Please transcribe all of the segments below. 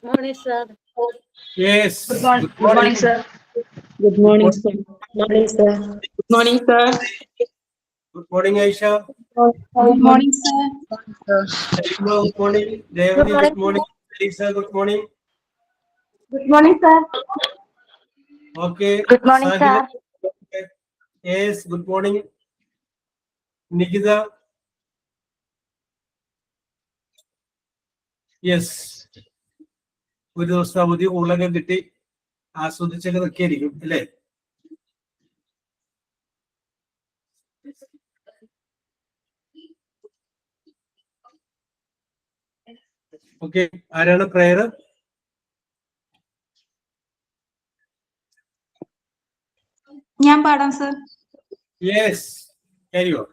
Morning, sir. Yes. Good morning, sir. Good morning, sir. Morning, sir. Good morning, sir. Good morning, Aisha. Good morning, sir. Good morning, Devani. Good morning, Lisa. Good morning. Good morning, sir. Okay. Good morning, Sahila. Okay. Yes. Good morning, Nikita. Yes. ഒരു ദിവസം അവധി ഉള്ളൊക്കെ കിട്ടി ആസ്വദിച്ചൊക്കെ നിൽക്കായിരിക്കും അല്ലേ? Okay. ആരാണ് prayer? ഞാൻ പാടാം, sir. Yes. carry on.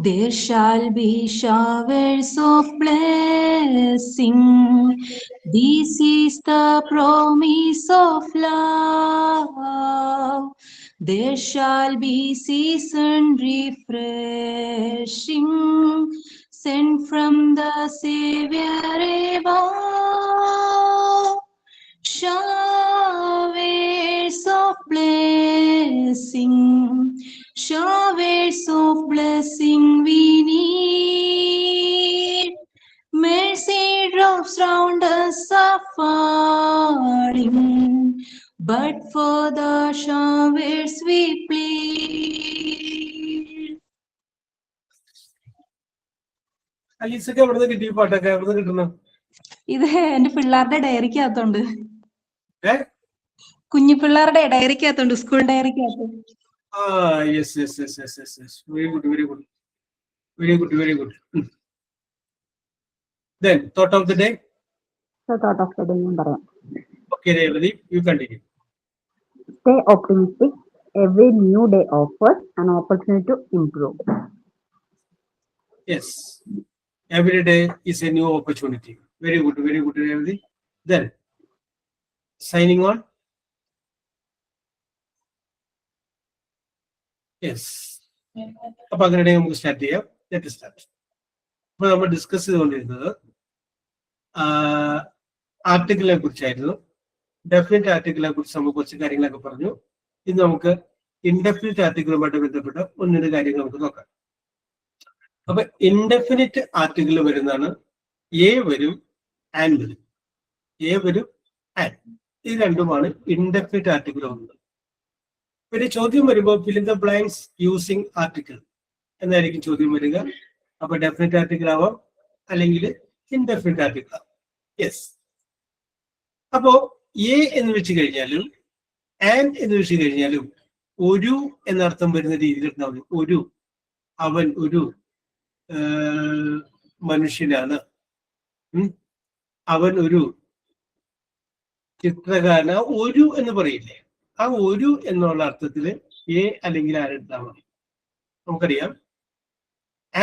There shall be showers of blessing. This is the promise of love. There shall be season refreshing, sent from the Savior above. Showers of blessing, showers of blessing we need. Mercy drops round us are falling, but for the showers we plead. അലീസൊക്കെ എവിടെ നിന്ന് കിട്ടി ഈ പാട്ടൊക്കെ? എവിടെ നിന്ന് കിട്ടുന്നു? ഇത് എന്റെ പിള്ളേരുടെ ഡയറിക്കകത്തുണ്ട്. ഏ? കുഞ്ഞു പിള്ളേരുടെ ഡയറിക്കകത്തുണ്ട്, school ഡയറിക്കകത്ത്. Yes. Very good, very good. Very good, very good. Then, thought of the day? So, thought of the day ഞാൻ പറയാം. Okay, Revati, you continue. Stay optimistic. Every new day offers an opportunity to improve. Yes. Every day is a new opportunity. Very good, Revati. Then, signing on? Yes. അപ്പൊ അങ്ങനെ നമുക്ക് start ചെയ്യാം. Let start. അപ്പൊ നമ്മൾ discuss ചെയ്തുകൊണ്ടിരുന്നത് ആർട്ടിക്കിളിനെ കുറിച്ചായിരുന്നു. Definite ആർട്ടിക്കിളിനെ കുറിച്ച് നമ്മൾ കുറച്ച് കാര്യങ്ങളൊക്കെ പറഞ്ഞു. ഇന്ന് നമുക്ക് ഇൻഡെഫിനിറ്റ് ആർട്ടിക്കിളുമായിട്ട് ബന്ധപ്പെട്ട ഒന്നിന് കാര്യങ്ങൾ നമുക്ക് നോക്കാം. അപ്പൊ ഇൻഡെഫിനിറ്റ് ആർട്ടിക്കിൾ വരുന്നതാണ് എ വരും, ആൻ വരും. എ വരും, ആൻ. ഇത് രണ്ടുമാണ് ഇൻഡെഫിനിറ്റ് ആർട്ടിക്കിൾ വന്നത്. പിന്നെ ചോദ്യം വരുമ്പോൾ fill in the blanks using article എന്നായിരിക്കും ചോദ്യം വരിക. അപ്പൊ ഡെഫിനിറ്റ് ആർട്ടിക്കിൾ ആവാം, അല്ലെങ്കിൽ ഇൻഡെഫിനിറ്റ് ആർട്ടിക്കിൾ ആവാം. യെസ്. അപ്പോ എ എന്ന് വെച്ച് കഴിഞ്ഞാലും ആൻ എന്ന് വെച്ച് കഴിഞ്ഞാലും ഒരു എന്നർത്ഥം വരുന്ന രീതിയിൽ ഉണ്ടാവും. ഒരു, അവൻ ഒരു മനുഷ്യനാണ്, അവൻ ഒരു ചിത്രകാരന, ഒരു എന്ന് പറയില്ലേ, ആ ഒരു എന്നുള്ള അർത്ഥത്തില് എ അല്ലെങ്കിൽ ആരെടുത്താൽ മതി. നമുക്കറിയാം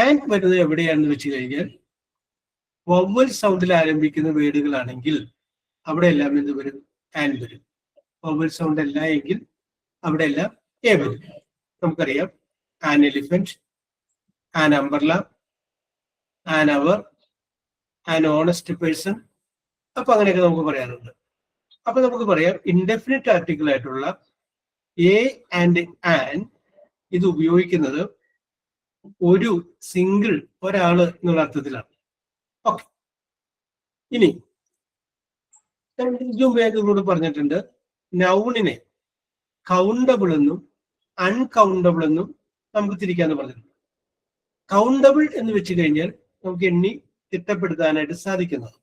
ആൻ വരുന്നത് എവിടെയാണെന്ന് വെച്ച് കഴിഞ്ഞാൽ വവ്വൽ സൗണ്ടിൽ ആരംഭിക്കുന്ന വേർഡുകളാണെങ്കിൽ അവിടെ എല്ലാം എന്ത് വരും? ആൻ വരും. വവ്വൽ സൗണ്ട് അല്ല എങ്കിൽ അവിടെ എല്ലാം എ വരും. നമുക്കറിയാം an elephant, an umbrella, an hour, an honest person. അപ്പൊ അങ്ങനെയൊക്കെ നമുക്ക് പറയാറുണ്ട്. അപ്പൊ നമുക്ക് പറയാം ഇൻഡെഫിനിറ്റ് ആർട്ടിക്കിൾ ആയിട്ടുള്ള എ ആൻഡ് ആൻ ഇത് ഉപയോഗിക്കുന്നത് ഒരു സിംഗിൾ, ഒരാള് എന്നുള്ള അർത്ഥത്തിലാണ്. ഓക്കെ. ഇനി ഇതിനോട് പറഞ്ഞിട്ടുണ്ട് നൗണിനെ കൗണ്ടബിൾ എന്നും അൺകൗണ്ടബിൾ എന്നും നമുക്ക് തിരിക്കാന്ന് പറഞ്ഞിട്ടുണ്ട്. കൗണ്ടബിൾ എന്ന് വെച്ച് കഴിഞ്ഞാൽ നമുക്ക് എണ്ണി തിട്ടപ്പെടുത്താനായിട്ട് സാധിക്കുന്നത്.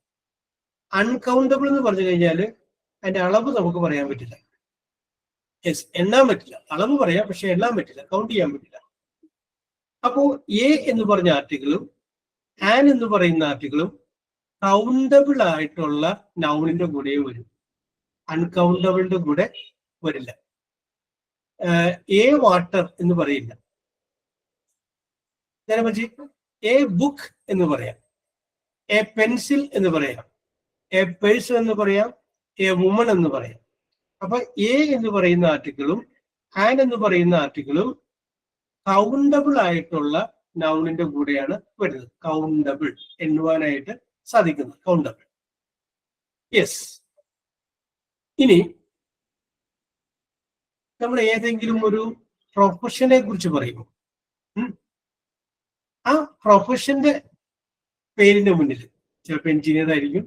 അൺകൗണ്ടബിൾ എന്ന് പറഞ്ഞു കഴിഞ്ഞാൽ അതിന്റെ അളവ് നമുക്ക് പറയാൻ പറ്റില്ല. യെസ്, എണ്ണാൻ പറ്റില്ല. അളവ് പറയാം, പക്ഷെ എണ്ണാൻ പറ്റില്ല, കൗണ്ട് ചെയ്യാൻ പറ്റില്ല. അപ്പോ എ എന്ന് പറഞ്ഞ ആർട്ടിക്കിളും ആൻ എന്ന് പറയുന്ന ആർട്ടിക്കിളും കൗണ്ടബിൾ ആയിട്ടുള്ള നൗണിന്റെ കൂടെ വരും, അൺകൗണ്ടബിളിന്റെ കൂടെ വരില്ല. എ വാട്ടർ എന്ന് പറയില്ല. നേരെ മറിച്ച് എ ബുക്ക് എന്ന് പറയാം, എ പെൻസിൽ എന്ന് പറയാം, എ പേഴ്സൺ എന്ന് പറയാം, എ വുമൺ എന്ന് പറയാം. അപ്പൊ എ എന്ന് പറയുന്ന ആർട്ടിക്കിളും ആൻ എന്ന് പറയുന്ന ആർട്ടിക്കിളും കൗണ്ടബിൾ ആയിട്ടുള്ള നൗണിന്റെ കൂടെയാണ് വരുന്നത്. കൗണ്ടബിൾ, എണ്ണുവാനായിട്ട് സാധിക്കുന്നത്, കൗണ്ടബിൾ. യെസ്. ഇനി നമ്മൾ ഏതെങ്കിലും ഒരു പ്രൊഫഷനെ കുറിച്ച് പറയുമ്പോൾ ആ പ്രൊഫഷന്റെ പേരിന്റെ മുന്നിൽ ചിലപ്പോൾ എഞ്ചിനീയർ ആയിരിക്കും,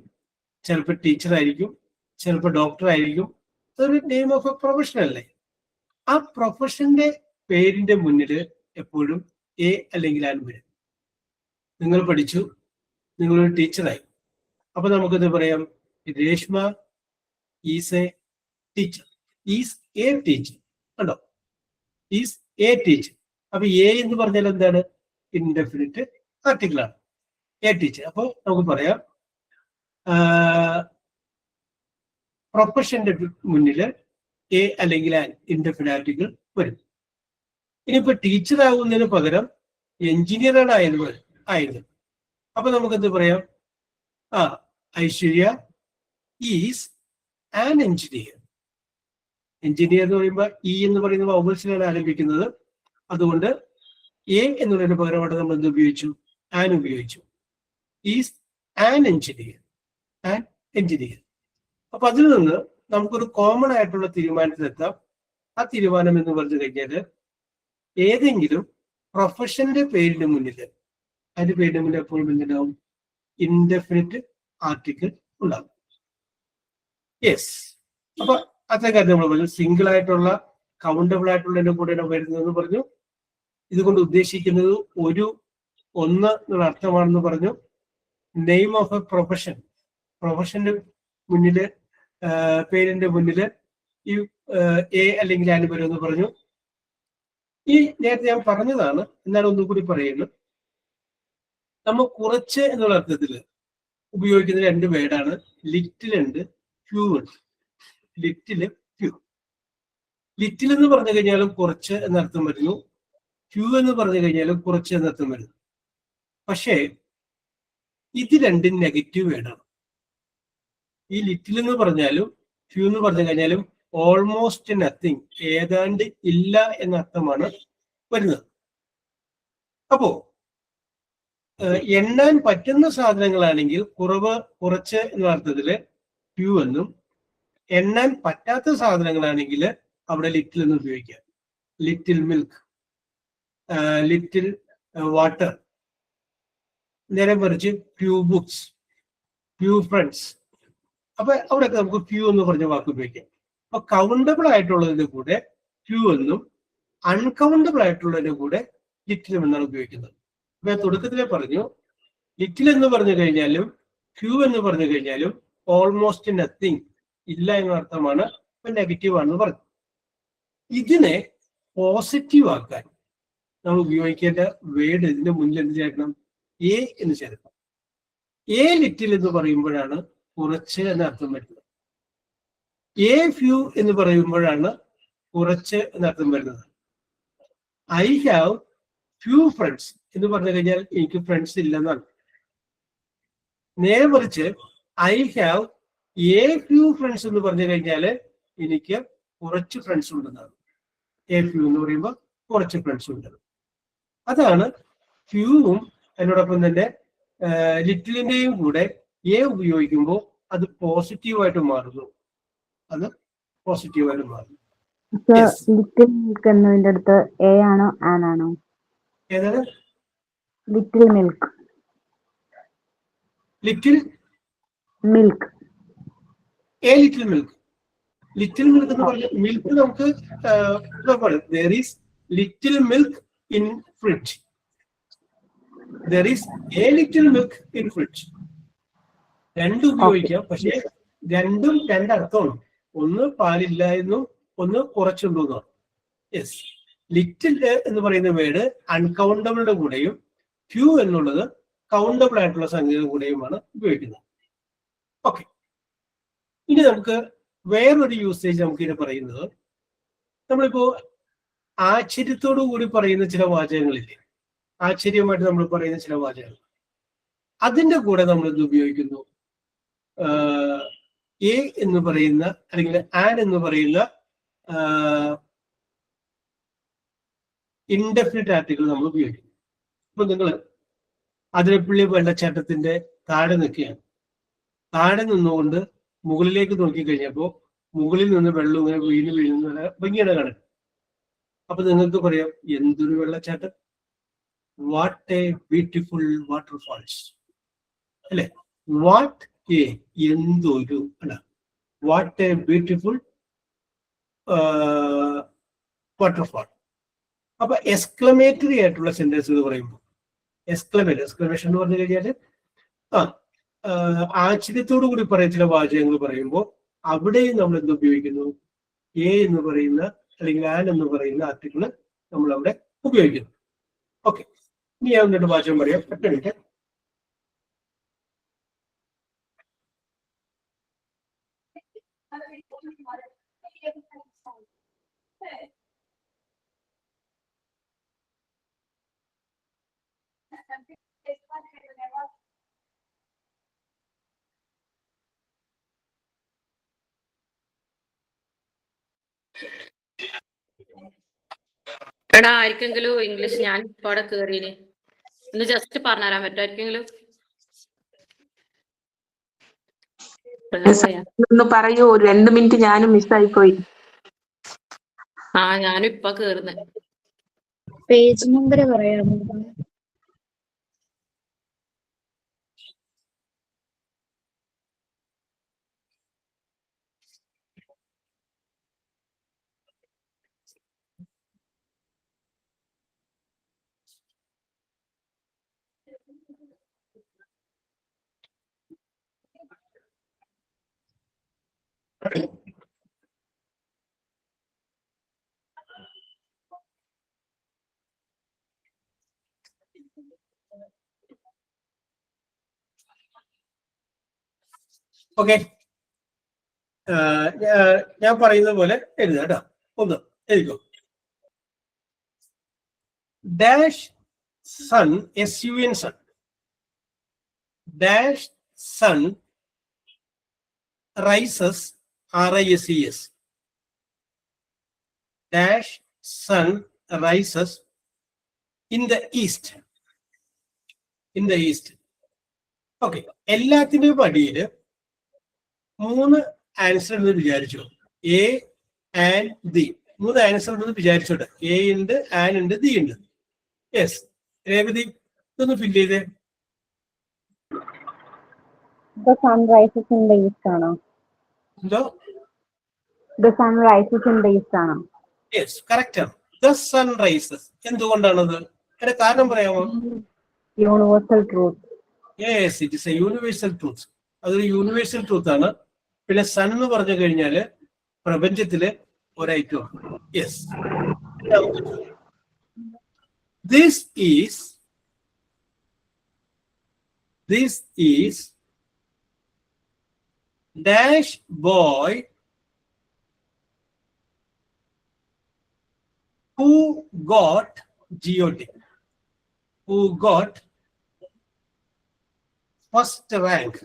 ചിലപ്പോൾ ടീച്ചർ ആയിരിക്കും, ചിലപ്പോൾ ഡോക്ടർ ആയിരിക്കും. അതൊരു നെയിം ഓഫ് എ പ്രൊഫഷൻ അല്ലേ? ആ പ്രൊഫഷന്റെ പേരിന്റെ മുന്നിൽ എപ്പോഴും എ അല്ലെങ്കിൽ ആൻ വരും. നിങ്ങൾ പഠിച്ചു, നിങ്ങളൊരു ടീച്ചറായി. അപ്പൊ നമുക്കിത് പറയാം, Reshma is a teacher, is a teacher. കണ്ടോ? Is a teacher. അപ്പൊ എ എന്ന് പറഞ്ഞാൽ എന്താണ്? ഇൻഡെഫിനിറ്റ് ആർട്ടിക്കിൾ ആണ്, എ ടീച്ചർ. അപ്പൊ നമുക്ക് പറയാം പ്രൊഫഷന്റെ മുന്നിൽ എ അല്ലെങ്കിൽ ആൻ ഇൻഡെഫിനിറ്റ് ആർട്ടിക്കിൾ വരും. ഇനിയിപ്പോ ടീച്ചർ ആവുന്നതിന് പകരം എഞ്ചിനീയറാണ് ആയിരുന്നു. അപ്പൊ നമുക്ക് എന്ത് പറയാം? Aishwarya is an engineer. Engineer എന്ന് പറയുമ്പോൾ ഇ എന്ന് പറയുന്ന വൗവൽസിലാണ് ആരംഭിക്കുന്നത്. അതുകൊണ്ട് എ എന്നുള്ളതിന് പകരം അവിടെ നമ്മൾ എന്ത് ഉപയോഗിച്ചു? ആൻ ഉപയോഗിച്ചു. Is an engineer, an engineer. അപ്പൊ അതിൽ നിന്ന് നമുക്കൊരു കോമൺ ആയിട്ടുള്ള തീരുമാനത്തിലെത്താം. ആ തീരുമാനം എന്ന് പറഞ്ഞു കഴിഞ്ഞാല് ഏതെങ്കിലും പ്രൊഫഷന്റെ പേരിന് മുന്നിൽ, അതിന്റെ പേരിന് മുന്നിൽ എപ്പോഴും എന്തുണ്ടാവും? ഇൻഡെഫിനിറ്റ് ആർട്ടിക്കിൾ ഉണ്ടാവും. യെസ്. അപ്പൊ അത്ര കാര്യം നമ്മൾ പറഞ്ഞു. സിംഗിൾ ആയിട്ടുള്ള കൗണ്ടബിൾ ആയിട്ടുള്ളതിന്റെ കൂടെയാണ് വരുന്നതെന്ന് പറഞ്ഞു. ഇതുകൊണ്ട് ഉദ്ദേശിക്കുന്നത് ഒന്ന് എന്നുള്ള അർത്ഥമാണെന്ന് പറഞ്ഞു. നെയിം ഓഫ് എ പ്രൊഫഷൻ, പ്രൊഫഷന്റെ മുന്നില് പേരിന്റെ മുന്നില് ഈ എ അല്ലെങ്കിൽ ആൻ വരുമെന്ന് പറഞ്ഞു. ഈ നേരത്തെ ഞാൻ പറഞ്ഞതാണ്, എന്നാലും ഒന്നും കൂടി പറയുന്നു. നമ്മൾ കുറച്ച് എന്നുള്ള അർത്ഥത്തിൽ ഉപയോഗിക്കുന്ന രണ്ട് വേർഡാണ് ലിറ്റിൽ ഉണ്ട്, ഫ്യൂ ഉണ്ട്. Little, few. ലിറ്റിൽ എന്ന് പറഞ്ഞു കഴിഞ്ഞാലും കുറച്ച് എന്നർത്ഥം വരുന്നു, ഫ്യൂ എന്ന് പറഞ്ഞു കഴിഞ്ഞാലും കുറച്ച് എന്നർത്ഥം വരുന്നു. പക്ഷേ ഇത് രണ്ടും നെഗറ്റീവ് വേർഡാണ്. ഈ ലിറ്റിൽ എന്ന് പറഞ്ഞാലും ഫ്യൂ എന്ന് പറഞ്ഞു കഴിഞ്ഞാലും ഓൾമോസ്റ്റ് നത്തിങ്, ഏതാണ്ട് ഇല്ല എന്ന അർത്ഥമാണ് വരുന്നത്. അപ്പോ എണ്ണാൻ പറ്റുന്ന സാധനങ്ങളാണെങ്കിൽ കുറച്ച് എന്ന അർത്ഥത്തില് ഫ്യൂ എന്നും, എണ്ണാൻ പറ്റാത്ത സാധനങ്ങളാണെങ്കിൽ അവിടെ ലിറ്റിൽ എന്ന് ഉപയോഗിക്കാം. Little milk, little water. നേരെ മറിച്ച് ഫ്യൂ ബുക്സ്, ഫ്യൂ ഫ്രണ്ട്സ്. അപ്പൊ അവിടെയൊക്കെ നമുക്ക് ഫ്യൂ എന്ന് പറഞ്ഞ വാക്ക് ഉപയോഗിക്കാം. അപ്പൊ കൗണ്ടബിൾ ആയിട്ടുള്ളതിന്റെ കൂടെ ഫ്യൂ എന്നും അൺകൗണ്ടബിൾ ആയിട്ടുള്ളതിന്റെ കൂടെ ലിറ്റിലും എന്നാണ് ഉപയോഗിക്കുന്നത്. അപ്പൊ ഞാൻ തുടക്കത്തിലെ പറഞ്ഞു, ലിറ്റിൽ എന്ന് പറഞ്ഞു കഴിഞ്ഞാലും ഫ്യൂ എന്ന് പറഞ്ഞു കഴിഞ്ഞാലും ഓൾമോസ്റ്റ് നത്തിങ്, ഇല്ല എന്ന അർത്ഥമാണ്. ഇപ്പൊ നെഗറ്റീവ് ആണെന്ന് പറഞ്ഞു. ഇതിനെ പോസിറ്റീവ് ആക്കാൻ നമ്മൾ ഉപയോഗിക്കേണ്ട വേർഡ് ഇതിന്റെ മുന്നിൽ എന്ത് ചേർക്കണം? എ എന്ന് ചേർക്കണം. എ ലിറ്റിൽ എന്ന് പറയുമ്പോഴാണ് കുറച്ച് എന്ന അർത്ഥം വരുന്നത്. എ ഫ്യൂ എന്ന് പറയുമ്പോഴാണ് കുറച്ച് എന്നർത്ഥം വരുന്നത്. ഐ ഹാവ് ഫ്യൂ ഫ്രണ്ട്സ് എന്ന് പറഞ്ഞു കഴിഞ്ഞാൽ എനിക്ക് ഫ്രണ്ട്സ് ഇല്ലെന്നാണ്. നേരെ മറിച്ച് I have A few friends എന്ന് പറഞ്ഞു കഴിഞ്ഞാൽ എനിക്ക് കുറച്ച് ഫ്രണ്ട്സ് ഉണ്ടെന്നാണ്. എ ഫ്യൂ എന്ന് പറയുമ്പോൾ കുറച്ച് ഫ്രണ്ട്സ് ഉണ്ട്. അതാണ് ഫ്യൂവും അതിനോടൊപ്പം തന്നെ ലിറ്റിലിന്റെയും കൂടെ എ ഉപയോഗിക്കുമ്പോൾ അത് പോസിറ്റീവായിട്ട് മാറുന്നു. അത് പോസിറ്റീവായിട്ട് മാറുന്നു. ലിറ്റിൽ മിൽക്ക് എന്നതിന്റെ അടുത്ത് എ ആണോ ആൻ ആണോ? ഏതാണ്? Little milk. Little milk, A little milk. Little milk എന്ന് പറഞ്ഞ മിൽക്ക് നമുക്ക് there is little milk in fridge. There is a little milk in fridge. രണ്ടും ഉപയോഗിക്കാം, പക്ഷെ രണ്ടും രണ്ടർത്ഥമാണ്. ഒന്ന് പാലില്ല എന്നും ഒന്ന് കുറച്ചുണ്ടോ എന്നാണ്. യെസ്. ലിറ്റിൽ എന്ന് പറയുന്ന വേർഡ് അൺകൗണ്ടബിളുടെ കൂടെയും ഫ്യൂ എന്നുള്ളത് കൗണ്ടബിൾ ആയിട്ടുള്ള സംഖ്യയുടെ കൂടെയുമാണ് ഉപയോഗിക്കുന്നത്. ഓക്കെ. ഇനി നമുക്ക് വേറൊരു യൂസേജ് നമുക്ക് ഇത് പറയുന്നത്, നമ്മളിപ്പോ ആശ്ചര്യത്തോടു കൂടി പറയുന്ന ചില വാചകങ്ങളില്ലേ, ആശ്ചര്യമായിട്ട് നമ്മൾ പറയുന്ന ചില വാചകങ്ങൾ, അതിന്റെ കൂടെ നമ്മൾ ഇത് ഉപയോഗിക്കുന്നു. എ എന്ന് പറയുന്ന അല്ലെങ്കിൽ ആൻ എന്ന് പറയുന്ന ഇൻഡെഫിനിറ്റ് ആർട്ടിക്കിൾ നമ്മൾ ഉപയോഗിക്കുന്നു. അപ്പൊ നിങ്ങൾ അതിരപ്പള്ളി വെള്ളച്ചാട്ടത്തിന്റെ താഴെ നിൽക്കുകയാണ്. താഴെ നിന്നുകൊണ്ട് മുകളിലേക്ക് നോക്കിക്കഴിഞ്ഞപ്പോ മുകളിൽ നിന്ന് വെള്ളം ഇങ്ങനെ വീഴുന്ന ഭംഗിയാണ് കാണാൻ. അപ്പൊ നിങ്ങൾക്ക് പറയാം, എന്തൊരു വെള്ളച്ചാട്ടം, വാട്ട് എ ബ്യൂട്ടിഫുൾ വാട്ടർഫാൾസ് അല്ലെ, വാട്ട് എ എന്തൊരു അല്ല, വാട്ട് എ ബ്യൂട്ടിഫുൾ വാട്ടർഫാൾ. അപ്പൊ എക്സ്ക്ലമേറ്ററി ആയിട്ടുള്ള സെന്റൻസുകൾ പറയുമ്പോൾ എക്സ്ക്ലമേഷൻ എന്ന് പറഞ്ഞു കഴിഞ്ഞാൽ ആശ്ചര്യത്തോടു കൂടി പറയുന്ന ചില വാചകങ്ങൾ പറയുമ്പോൾ അവിടെയും നമ്മൾ എന്ത് ഉപയോഗിക്കുന്നു, എ എന്ന് പറയുന്ന അല്ലെങ്കിൽ ആൻ എന്ന് പറയുന്ന ആർട്ടിക്കിള് നമ്മൾ അവിടെ ഉപയോഗിക്കുന്നു. ഓക്കെ, ഇനി ഞാൻ എന്നിട്ട് വാചകം പറയാം. ഒറ്റ മിനിറ്റ്. എടാ ആർക്കെങ്കിലും ഇംഗ്ലീഷ്, ഞാൻ ഇപ്പൊ അവിടെ കേറിന്, ഒന്ന് ജസ്റ്റ് പറഞ്ഞുതരാൻ പറ്റും ആർക്കെങ്കിലും? ഒന്ന് പറയൂ, 2 മിനിറ്റ് ഞാനും മിസ്സായി പോയി. ഞാനും ഇപ്പൊ കേറുന്ന. പേജ് നമ്പർ പറയാമോ? ഓക്കെ, ഞാൻ പറയുന്നത് പോലെ എഴുതാം കേട്ടോ. ഒന്ന് എഴുതിക്കോ. Dash sun, SUN sun, dash sun rises, RISES, dash sun rises in the east, in the east. Okay, എല്ലാത്തിന്റെയും അടിയിൽ 3 ആൻസർ എന്ന് വിചാരിച്ചു. എ ആൻഡ് ദി 3 ആൻസർ എന്ന് വിചാരിച്ചോട്ടെ. എ ഉണ്ട്, ആൻ ഉണ്ട്, ദി ഉണ്ട്. യെസ്, രേവതി ഇതൊന്ന് ഫില്ല് ചെയ്തേ. The sun rises in the east ആണോ? എന്തോ? The sun rises in the east ആണോ? യെസ്, കറക്റ്റ് ആണ്. The sun rises. എന്തുകൊണ്ടാണത്? അതിന്റെ കാരണം പറയാമോ? Universal truth. Yes, it is a universal truth. അതൊരു യൂണിവേഴ്സൽ ട്രൂത്ത് ആണ്. പിന്നെ സൺ എന്ന് പറഞ്ഞു കഴിഞ്ഞാല് പ്രപഞ്ചത്തിലെ ഒരൈറ്റമാണ്. Yes, this is dash boy who got GOT, who got first rank.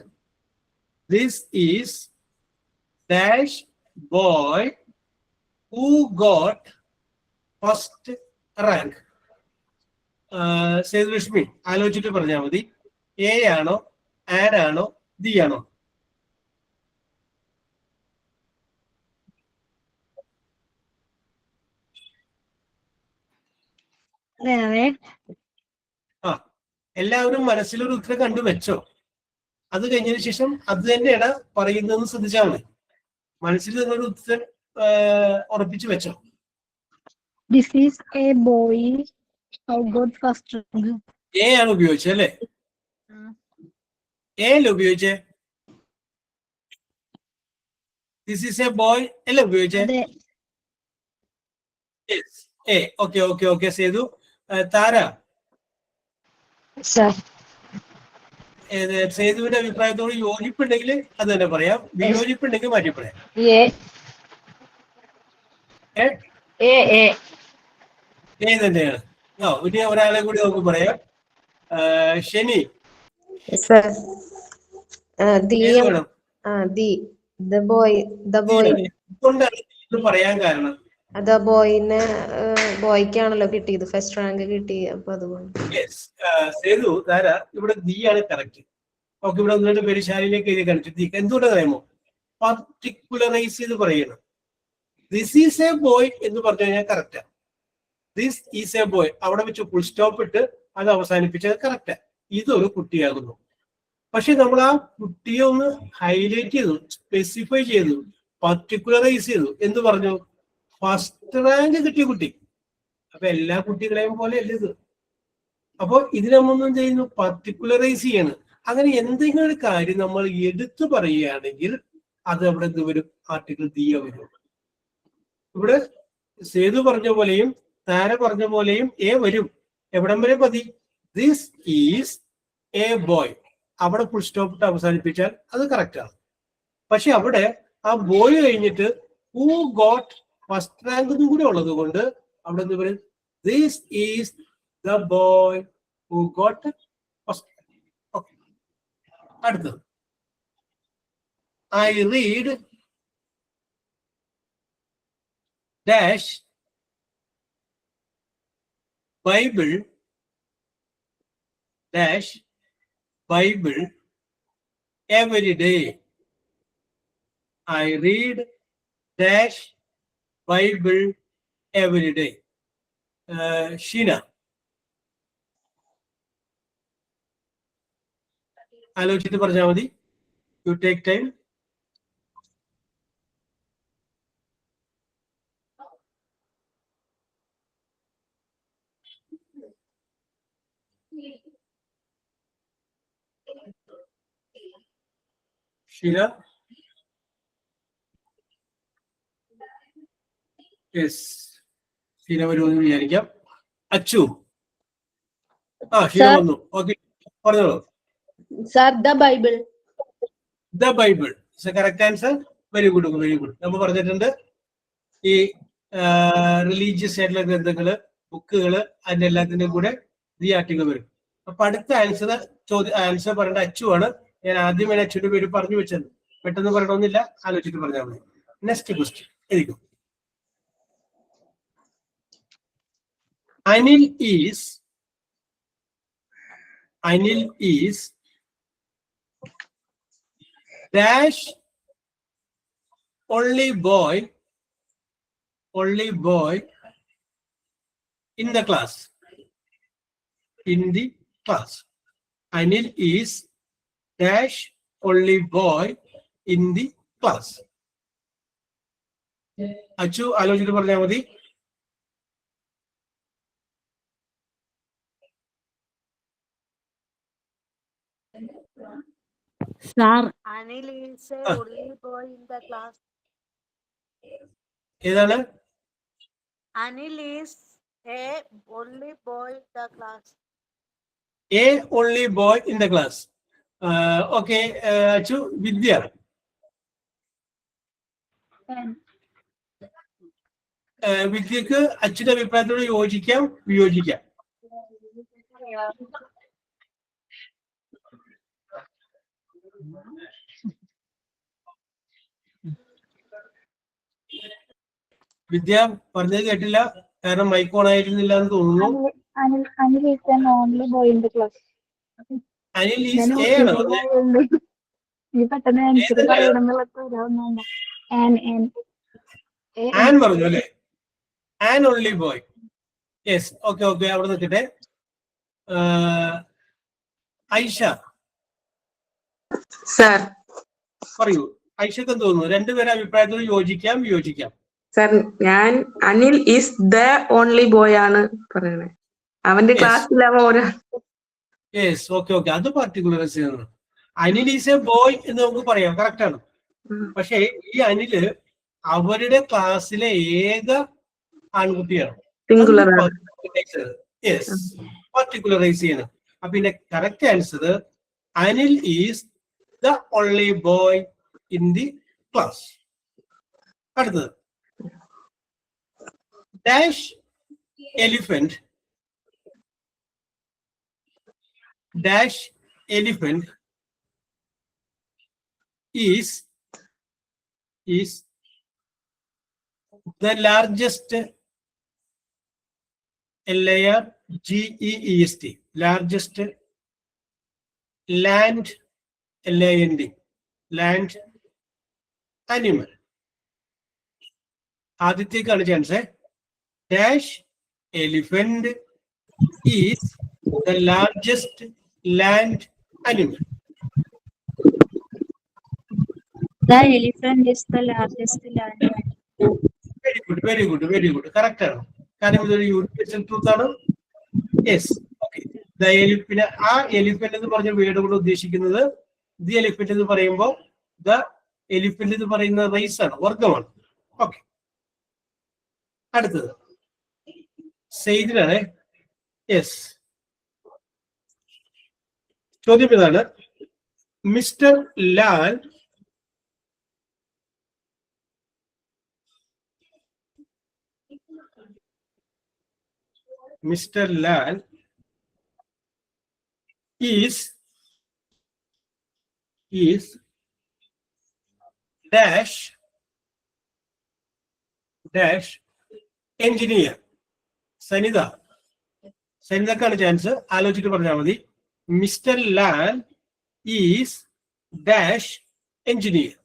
This is dash boy who got first rank. Sethulakshmi ആലോചിച്ചിട്ട് പറഞ്ഞാൽ മതി. എ ആണോ, ആൻ ആണോ, ദി ആണോ? എല്ലാവരും മനസ്സിലൊരു ഉത്തരം കണ്ടു വെച്ചോ. അത് കഴിഞ്ഞതിന് ശേഷം അത് തന്നെയാണ് പറയുന്നതെന്ന് ശ്രദ്ധിച്ചാൽ മതി. മനസ്സിൽ നിന്നൊരു ഉത്തരം ഉറപ്പിച്ചു വെച്ചോ. This is a boy who got first rank. A ആണ് ഉപയോഗിച്ചത് അല്ലേ? എ അല്ലേ ഉപയോഗിച്ചേ? ദിസ് ഈസ് എ ബോയ് അല്ലേ ഉപയോഗിച്ചേ? A. Okay okay okay. Sethu, Thara, സേതുവിന്റെ അഭിപ്രായത്തോട് യോജിപ്പുണ്ടെങ്കിൽ അത് തന്നെ പറയാം, വിയോജിപ്പുണ്ടെങ്കിൽ മാറ്റി പറയാം. എ തന്നെയാണ്. ഇനി ഒരാളെ കൂടി നമുക്ക് പറയാം. ശനി, വേണം. പറയാൻ കാരണം അത് ബോയ്ക്കാണല്ലോ കിട്ടിയത്, ഫസ്റ്റ് റാങ്ക് കിട്ടി. അപ്പൊ അതുകൊണ്ട് സേതു, താര, ഇവിടെ ദി ആണ് കറക്റ്റ്. ഓക്കെ, ഇവിടെ 1-2 പേര് ശാലിലേക്ക് എഴുതി കാണിച്ചു. എന്തുകൊണ്ടാണ് അറിയാമോ? പർട്ടിക്കുലറൈസ് ചെയ്ത് പറയണം. ദിസ് ഈസ് എ ബോയ് എന്ന് പറഞ്ഞു കഴിഞ്ഞാൽ correct. This is a boy അവിടെ വെച്ച് ഫുൾ സ്റ്റോപ്പ് ഇട്ട് അത് അവസാനിപ്പിച്ചത് കറക്റ്റാ. ഇതൊരു കുട്ടിയാകുന്നു. പക്ഷെ നമ്മൾ ആ കുട്ടിയെ ഒന്ന് ഹൈലൈറ്റ് ചെയ്തു, സ്പെസിഫൈ ചെയ്തു, പർട്ടിക്കുലറൈസ് ചെയ്തു. എന്ത് പറഞ്ഞു? ഫസ്റ്റ് റാങ്ക് കിട്ടിയ കുട്ടി. അപ്പൊ എല്ലാ കുട്ടികളെയും പോലെ അല്ല ഇത്. അപ്പൊ ഇതിനൊന്നും ചെയ്യുന്നു, പർട്ടിക്കുലറൈസ് ചെയ്യാണ്. അങ്ങനെ എന്തെങ്കിലും ഒരു കാര്യം നമ്മൾ എടുത്തു പറയുകയാണെങ്കിൽ അത് അവിടെ എന്ത് വരും? ആർട്ടിക്കിൾ ദിയ വരും. ഇവിടെ സേതു പറഞ്ഞ പോലെയും താര പറഞ്ഞ പോലെയും എ വരും. എവിടം വരെ മതി? This is a boy. അവിടെ ഫുൾ സ്റ്റോപ്പ് ഇട്ട് അവസാനിപ്പിച്ചാൽ അത് കറക്റ്റ് ആണ്. പക്ഷെ അവിടെ ആ ബോയ് കഴിഞ്ഞിട്ട് ഹൂ ഗോട്ട് ഫസ്റ്റ് റാങ്ക് എന്നും കൂടെ ഉള്ളത് കൊണ്ട് അവിടെ എന്ത് പറയും? This is the boy who got first rank. Okay, അടുത്തത് I read dash Bible dash Bible every day. I read dash Bible every day. Sheena, ആലോചിച്ചിട്ട് പറഞ്ഞാൽ മതി. You take time. Sheila? Yes. Sheila വരുമെന്ന് വിചാരിക്കാം. അച്ചു? ഷീല വന്നു. ഓക്കെ, പറഞ്ഞോളൂ. Sir, the Bible. The Bible. It's a correct answer. Very good, very good. നമ്മൾ പറഞ്ഞിട്ടുണ്ട് ഈ റിലീജിയസ് ആയിട്ടുള്ള ഗ്രന്ഥങ്ങള്, ബുക്കുകള്, അതിന്റെ എല്ലാത്തിന്റെ കൂടെ ഈ ആർട്ടിക്കിൾ വരും. അപ്പൊ അടുത്ത ആൻസർ പറയേണ്ട അച്ചു ആണ്. ഞാൻ ആദ്യമേ അച്ഛൻ്റെ പേര് പറഞ്ഞു വെച്ചത്. പെട്ടെന്ന് പറയണമെന്നില്ല, ആലോചിച്ചിട്ട് പറഞ്ഞാൽ മതി. നെക്സ്റ്റ് ക്വസ്റ്റ്യൻ എഴുതിക്കും. Anil is dash only boy in the class. Anil is dash only boy in the class. Achu ആലോചിച്ചിട്ട് പറഞ്ഞാൽ മതി. Sir, Anil is a only boy in the class. ഏതാണ്? Anil is a only boy in the class. A only boy in the class. Okay, Achu. വിദ്യ? വിദ്യക്ക് അച്ഛന്റെ അഭിപ്രായത്തോട് യോജിക്കാം, വിയോജിക്കാം. വിദ്യ പറഞ്ഞത് കേട്ടില്ല, കാരണം mic on ആയിരുന്നില്ല എന്ന് തോന്നുന്നു. Anil is an only boy in the class. Anil is A ആണ്. ഈ പെട്ടെന്ന് ആൻസർ പറയണമെന്നുള്ള ആൻ പറഞ്ഞു അല്ലേ? An only boy. Yes, okay okay, അവിടെ നിൽക്കട്ടെ. ഐഷ സർ പറയൂ. ഐഷക്ക് എന്ത് തോന്നുന്നു? രണ്ടുപേരെ അഭിപ്രായത്തോട് യോജിക്കാം, വിയോജിക്കാം. സർ, ഞാൻ Anil is the only boy ആണ് പറയണേ. അവന്റെ ക്ലാസ്സിൽ അവൻ ഓരോ. യെസ്, ഓക്കെ ഓക്കെ, അത് പർട്ടിക്കുലറൈസ് ചെയ്യുന്നത്. അനിൽ ഈസ് എ ബോയ് എന്ന് നമുക്ക് പറയാം, കറക്റ്റ് ആണ്. പക്ഷെ ഈ അനില് അവരുടെ ക്ലാസ്സിലെ ഏക ആൺകുട്ടിയാണ്. യെസ്, പർട്ടിക്കുലറൈസ് ചെയ്യണം. അപ്പൊ ഇതിന്റെ correct answer Anil is the only boy in the class. അടുത്തത് dash elephant. Dash elephant is the largest LARGEEST largest land land animal. ആദ്യത്തേക്കാണ് chance. Dash elephant is the largest land animal. The elephant is the largest land animal. Very good, very good, very good. Correct ആണ്. കാരണം ഇതൊരു universal truth ആണ്. Yes, okay. The elephant, ആ elephant എന്ന് പറഞ്ഞ word കൊണ്ട് ഉദ്ദേശിക്കുന്നത് ദി എലിഫന്റ് എന്ന് പറയുമ്പോൾ ദ എലിഫന്റ് എന്ന് പറയുന്ന റൈസ് ആണ്, വർഗമാണ്. ഓക്കെ, അടുത്തത് സെയ്ദിനാണ്. യെസ്, ചോദ്യം ഇതാണ്. Mister Lal Mr. Lal is dash engineer. സനിതക്കാണ് ചാൻസ്. ആലോചിച്ചിട്ട് പറഞ്ഞാൽ മതി. Mister Lal is dash engineer.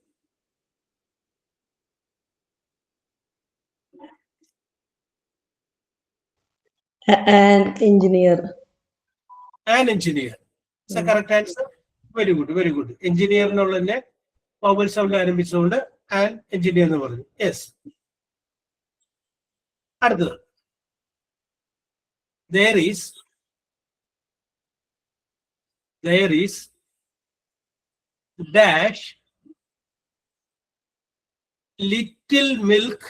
An engineer. An engineer. Is the correct answer? Very good, very good. Engineer എന്നുള്ള തന്നെ വവൽ സൗണ്ട് ആരംഭിച്ചുകൊണ്ട് an engineer എന്ന് പറഞ്ഞു. യെസ്, അടുത്തത്. There is dash little milk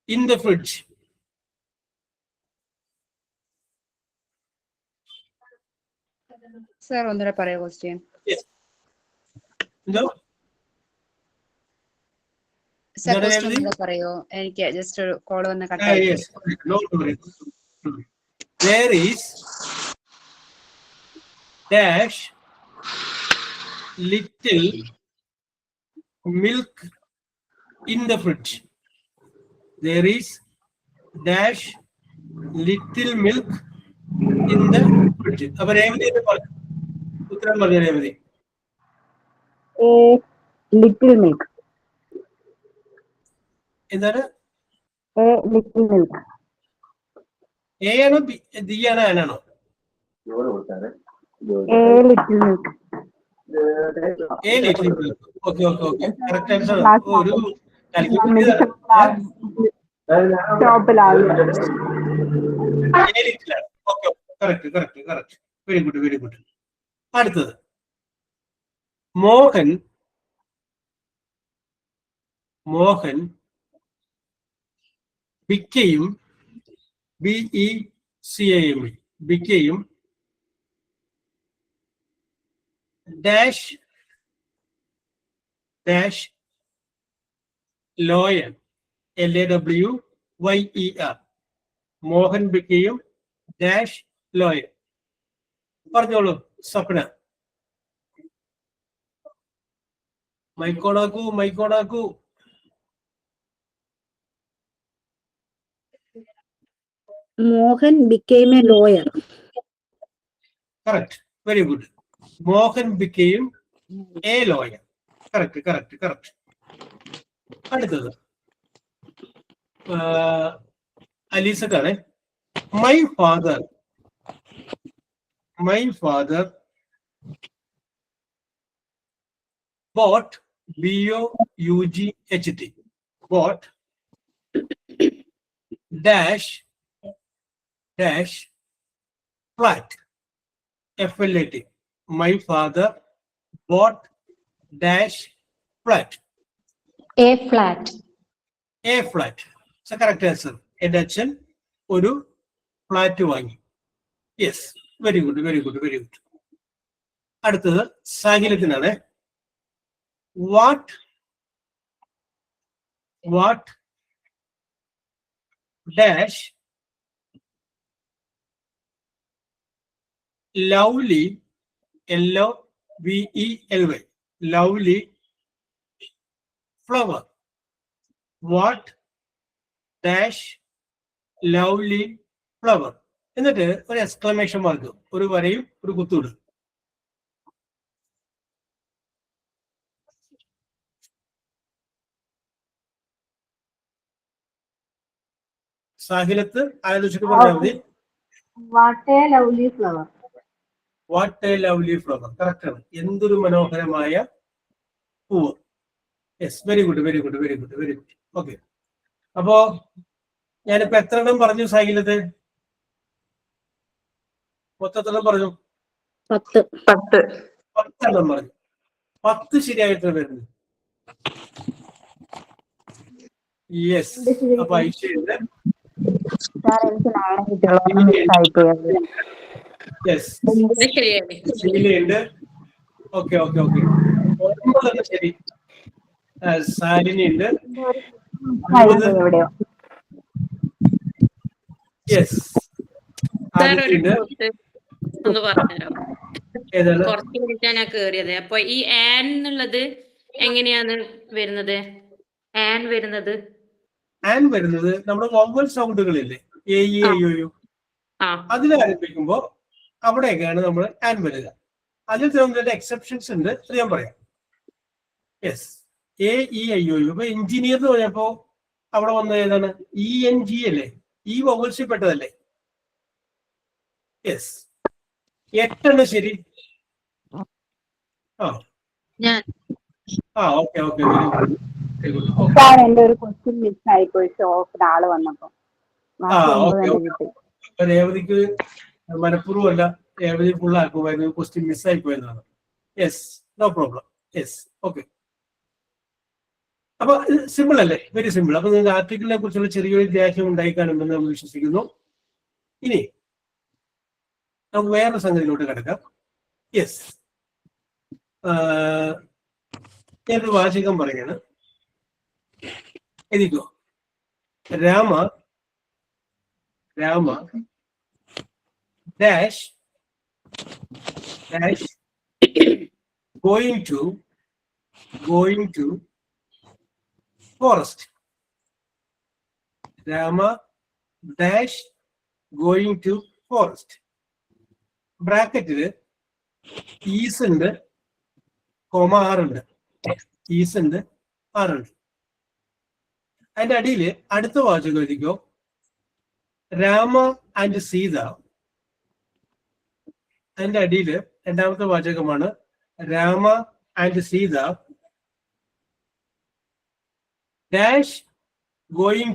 in the fridge. Sir, ഒന്നുകൂടെ പറയോ question? Yes. No. Sir, question ഒന്നുകൂടെ പറയോ? എനിക്ക് ജസ്റ്റ് ഒരു കോൾ വന്ന് കട്ട് ആയി. Yes. No worry. There is dash little milk in the fridge. There is dash little milk in the fridge. അപ്പൊ രേവതിയുടെ ഉത്തരം പറഞ്ഞു. രേവതി. A little milk. എന്താണ്? A little milk. എ ആണോ ബി ആണോ ആണോ? A little milk. A little milk. Okay. Correct answer. ഒരു സ്റ്റോപ്പിലാണ്. correct. Very good. അടുത്തത് Mohan became became dash lawyer. LAWYER. Mohan became dash lawyer. പറഞ്ഞോളൂ സ്വപ്ന. മൈക്കോണാക്കൂ. Mohan became a lawyer. Correct. Very good. Mohan became a lawyer. Correct. അടുത്തത് അലീസക്കാണ്. My father bought BOUGHT. Bought dash flat. FLAT. My father bought dash flat. A flat. So correct answer. എന്റെ അച്ഛൻ ഒരു flat വാങ്ങി. Yes, very good. അടുത്തത് സാഹിലത്തിനാണ്. What dash lovely LOVELY lovely flower. What dash lovely flower. എന്നിട്ട് ഒരു exclamation mark, ഒരു വരയും ഒരു കുത്തുവിടും. സാഹിലത്ത് ആലോചിച്ചിട്ട് പറഞ്ഞാൽ മതി. What A lovely flower. What A lovely flower. Correct ആണ്. എന്തൊരു മനോഹരമായ പൂവ്. Yes, very good, very good, very good, very good. Okay, അപ്പോ ഞാനിപ്പോ എത്ര എണ്ണം പറഞ്ഞു സാഹിലത്ത്? മൊത്തത്തിലും പറഞ്ഞു 10 10 എണ്ണം പറഞ്ഞു. 10 ശരിയായിട്ട് വരുന്നത്. യെസ്. അപ്പൊ ഐശ്വര്യ സാർ എനിക്ക് 9 കിട്ടിയുള്ളൂ, മിസ്സായിപ്പോയത്. യെസ്, ഇത് ശരിയല്ലേ? ശീലയുണ്ട്. ഓക്കെ ഓക്കെ ഓക്കെ, 9 ശരി. സാലിനി ഉണ്ട്. എവിടെയോ യെസ്, സാർ ഒരു ഉണ്ട്. ഡൗട്ട് ഒന്ന് പറഞ്ഞുതരാം. ഏതാണ്? കുറച്ച് മിനിറ്റാ ഞാൻ കേറിയത്. അപ്പൊ ഈ ആൻ എന്നുള്ളത് എങ്ങനെയാണ് വരുന്നത്? ആൻ വരുന്നത് ആൻ വരുന്നത് നമ്മുടെ വവൽ സൗണ്ടുകളില്ലേ, A E I O U, ആ അതിൽ ആരംഭിക്കുമ്പോ അവിടെയൊക്കെയാണ് നമ്മൾ ആൻ വരിക. അതിൽ ചില എക്സെപ്ഷൻസ് ഉണ്ട്, അത് ഞാൻ പറയാം. Yes, A E I O U. ഇപ്പൊ എഞ്ചിനീയർ എന്ന് പറഞ്ഞപ്പോ അവിടെ വന്നത് ഏതാണ്? ഇ എൻ ജി അല്ലേ? ഈ വവൽസിൽ പെട്ടതല്ലേ? യെസ്, 8 ശരി. ആ okay okay, very good. Sir എന്റെ ഒരു ക്വസ്റ്റ്യൻ മിസ്സായിപ്പോയി ഷോപ്പിൽ ആള് വന്നപ്പോ. Okay okay. രേവതിക്ക് മനഃപൂർവ്വമല്ല, രേവതി ഫുൾ ആക്കുമായിരുന്നു, ക്വസ്റ്റ്യൻ മിസ്സായി പോയതാണ്. Yes, no problem. Yes, okay. അപ്പൊ സിമ്പിൾ അല്ലേ? Very simple. അപ്പൊ നിങ്ങൾക്ക് ആർട്ടിക്കിളിനെ കുറിച്ചുള്ള ചെറിയൊരു ഗ്രാഹ്യം ഉണ്ടായി കാണുമെന്ന് നമ്മൾ വിശ്വസിക്കുന്നു. ഇനി നമുക്ക് വേറൊരു സംഗതിയിലോട്ട് കിടക്കാം. യെസ്, ഞാനൊരു വാചകം പറയാണ്, എഴുതിക്കോ. Rama dash going to forest. Rama dash going to forest. ബ്രാക്കറ്റില് ഈസ് ഉണ്ട്, കോമ ആറുണ്ട്. ഈസ് ഉണ്ട്, ആറുണ്ട്. അതിന്റെ അടിയില് അടുത്ത വാചകം എഴുതിക്കോ. രാമ ആൻഡ് സീത. അതിന്റെ അടിയില് രണ്ടാമത്തെ വാചകമാണ് Rama and Sita dash going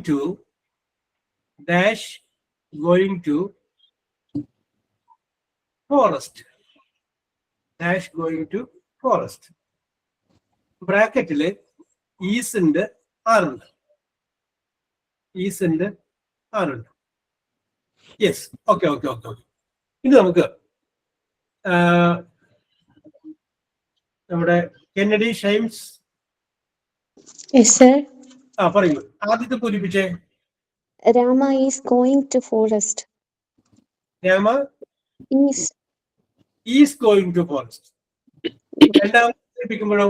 to forest. dash going to forest. ബ്രാക്കറ്റില് ഈസ് ഉണ്ട്, ആറുണ്ട്. ഈസ് ഉണ്ട്, ആറുണ്ട്. Yes, okay okay okay okay. ഇനി നമുക്ക് നമ്മുടെ കെന്നഡി ഷൈംസ് പറയൂ. ആദ്യത്തെ പൂരിപ്പിച്ചേ. Rama is going to forest. Rama is going to forest. രണ്ടാമത്തെ പൂരിപ്പിക്കുമ്പോഴോ?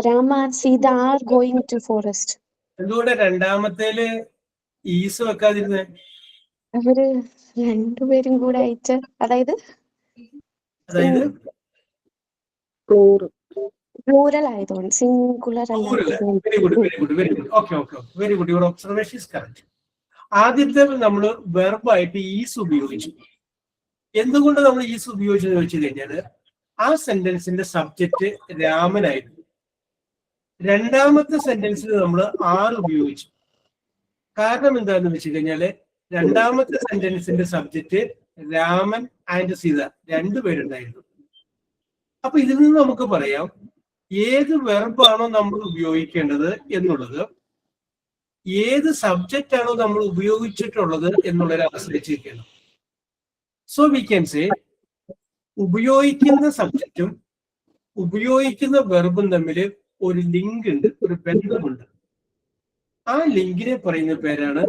Rama and Sita are going to forest. എന്തുകൊണ്ട് രണ്ടാമത്തേല് ഈസ് വെക്കാതിരുന്നേ? അവര് രണ്ടുപേരും കൂടെ അയച്ച്, അതായത് പ്ലൂറൽ ആയതുകൊണ്ട്, സിംഗുലർ അല്ല. Very good, very good, very good. Okay okay okay, very good. Your observation is correct. ആദ്യത്തെ നമ്മൾ വെർബായിട്ട് ഈസ് ഉപയോഗിച്ചു. എന്തുകൊണ്ട് നമ്മൾ ഈസ് ഉപയോഗിച്ചെന്ന് ചോദിച്ചു കഴിഞ്ഞാല് ആ സെന്റൻസിന്റെ സബ്ജക്റ്റ് രാമനായിരുന്നു. രണ്ടാമത്തെ സെന്റൻസിൽ നമ്മൾ ആർ ഉപയോഗിച്ചു. കാരണം എന്താണെന്ന് വെച്ച് കഴിഞ്ഞാല് രണ്ടാമത്തെ സെന്റൻസിന്റെ സബ്ജക്റ്റ് രാമൻ ആൻഡ് സീത രണ്ടുപേരുണ്ടായിരുന്നു. അപ്പൊ ഇതിൽ നിന്ന് നമുക്ക് പറയാം ഏത് വെർബാണോ നമ്മൾ ഉപയോഗിക്കേണ്ടത് എന്നുള്ളത്, ഏത് സബ്ജക്റ്റ് ആണോ നമ്മൾ ഉപയോഗിച്ചിട്ടുള്ളത് എന്നുള്ളതിനെ ആശ്രയിച്ചിരിക്കണം. സോ വി ക്യാൻ സേ ഉപയോഗിക്കുന്ന സബ്ജക്റ്റും ഉപയോഗിക്കുന്ന വെർബും തമ്മിൽ ഒരു ലിങ്ക് ഉണ്ട്, ഒരു ബന്ധമുണ്ട്. ആ ലിങ്കിനെ പറയുന്ന പേരാണ്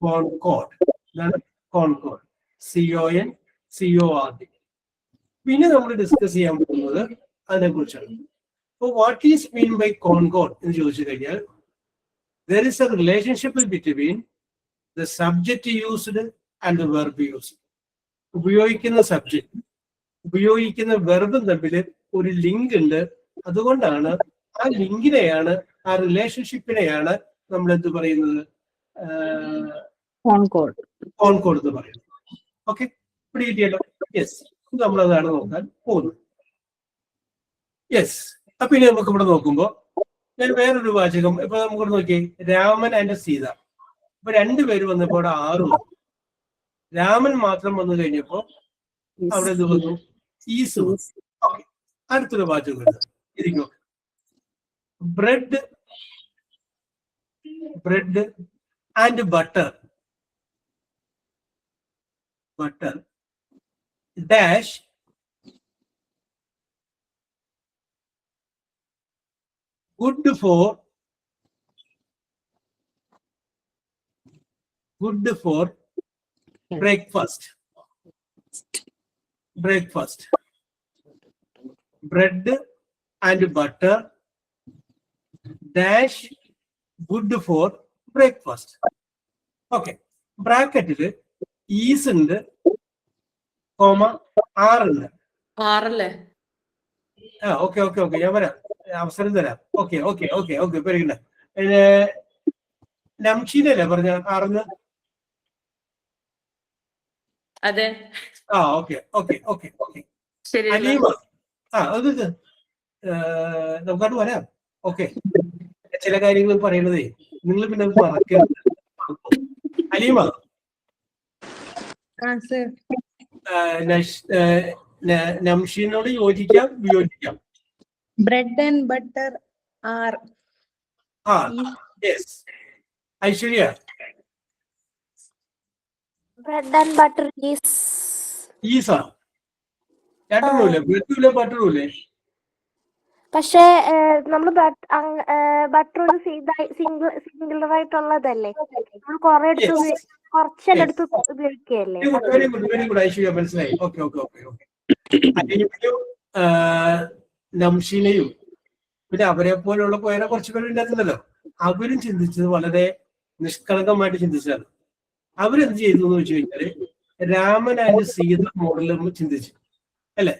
കോൺകോർഡ്. ഇതാണ് കോൺകോർഡ്. CONCORD. പിന്നെ നമ്മൾ ഡിസ്കസ് ചെയ്യാൻ പോകുന്നത് അതിനെ കുറിച്ചാണ്. അപ്പോൾ what is mean by concord എന്ന് ചോദിച്ചു കഴിഞ്ഞാൽ there is a relationship between the subject used and the verb use. ഉപയോഗിക്കുന്ന സബ്ജക്ട് ഉപയോഗിക്കുന്ന വെർബും തമ്മിൽ ഒരു ലിങ്ക് ഉണ്ട്. അതുകൊണ്ടാണ് ആ ലിങ്കിനെയാണ്, ആ റിലേഷൻഷിപ്പിനെയാണ് നമ്മൾ എന്ത് പറയുന്നത്, Concord. കോൺകോഡ് എന്ന് പറയുന്നത്. ഓക്കെ, പിടികിട്ടിയല്ലോ? യെസ്, നമ്മളതാണ് നോക്കാൻ പോകുന്നത്. യെസ്. അപ്പൊ ഇനി നമുക്ക് ഇവിടെ നോക്കുമ്പോ ഞാൻ വേറൊരു വാചകം ഇപ്പൊ നമുക്ക് നോക്കിയേ, രാമൻ ആൻഡ് സീത. ഇപ്പൊ രണ്ടുപേര് വന്നപ്പോ അവിടെ 6 വന്നു. രാമൻ മാത്രം വന്നു കഴിഞ്ഞപ്പോ അവിടെ ഇത് വന്നു, ഈസ് വന്നു. ഓക്കെ, അടുത്തൊരു വാചകം ഇരിക്കും. Bread and butter dash good for breakfast. Bread and butter dash good for breakfast. Okay, ബ്രാക്കറ്റില് ഈസ് ഉണ്ട്, കോമ 6 ഉണ്ട്. 6 അല്ലേ? ഓക്കെ, ഞാൻ വരാം, അവസരം തരാം. ഓക്കെ, പേരുണ്ട്. നംഷീനല്ലേ പറഞ്ഞ 6? അതെ, ഓക്കെ. ശരി. അലീമ, അത് നമുക്കത് വരാം. ഓക്കെ, ചില കാര്യങ്ങൾ പറയണതേ നിങ്ങൾ പിന്നെ മറക്കരുത്. Aleema, നംഷീനോട് യോജിക്കാം, വിയോജിക്കാം. Bread and butter are. Yes. Aishwarya, Bread and butter is. ഈസാ. രണ്ടുമില്ലേ, ബ്രെഡുമില്ലേ ബട്ടറുമില്ലേ? പക്ഷേ നമ്മള് ബട്ടർ ഒരു സിംഗിളർ ആയിട്ടുള്ളതല്ലേ, നമ്മൾ കുറെ കുറച്ചെടുത്ത് ഉപയോഗിക്കുകയല്ലേ. വെരി ഗുഡ് ഐശ്വര്യ, മനസ്സിലായി. ഓക്കെ. അലീമയും നംഷീനയും പിന്നെ അവരെ പോലുള്ള വേറെ കുറച്ച് പേര് ഉണ്ടായിരുന്നല്ലോ, അവരും ചിന്തിച്ചത് വളരെ നിഷ്കളങ്കമായിട്ട് ചിന്തിച്ചതാണ്. അവരെന്ത് ചെയ്തു എന്ന് വെച്ച് കഴിഞ്ഞാല് രാമൻ ആൻഡ് സീത മോഡലും ചിന്തിച്ചു, അല്ലെ?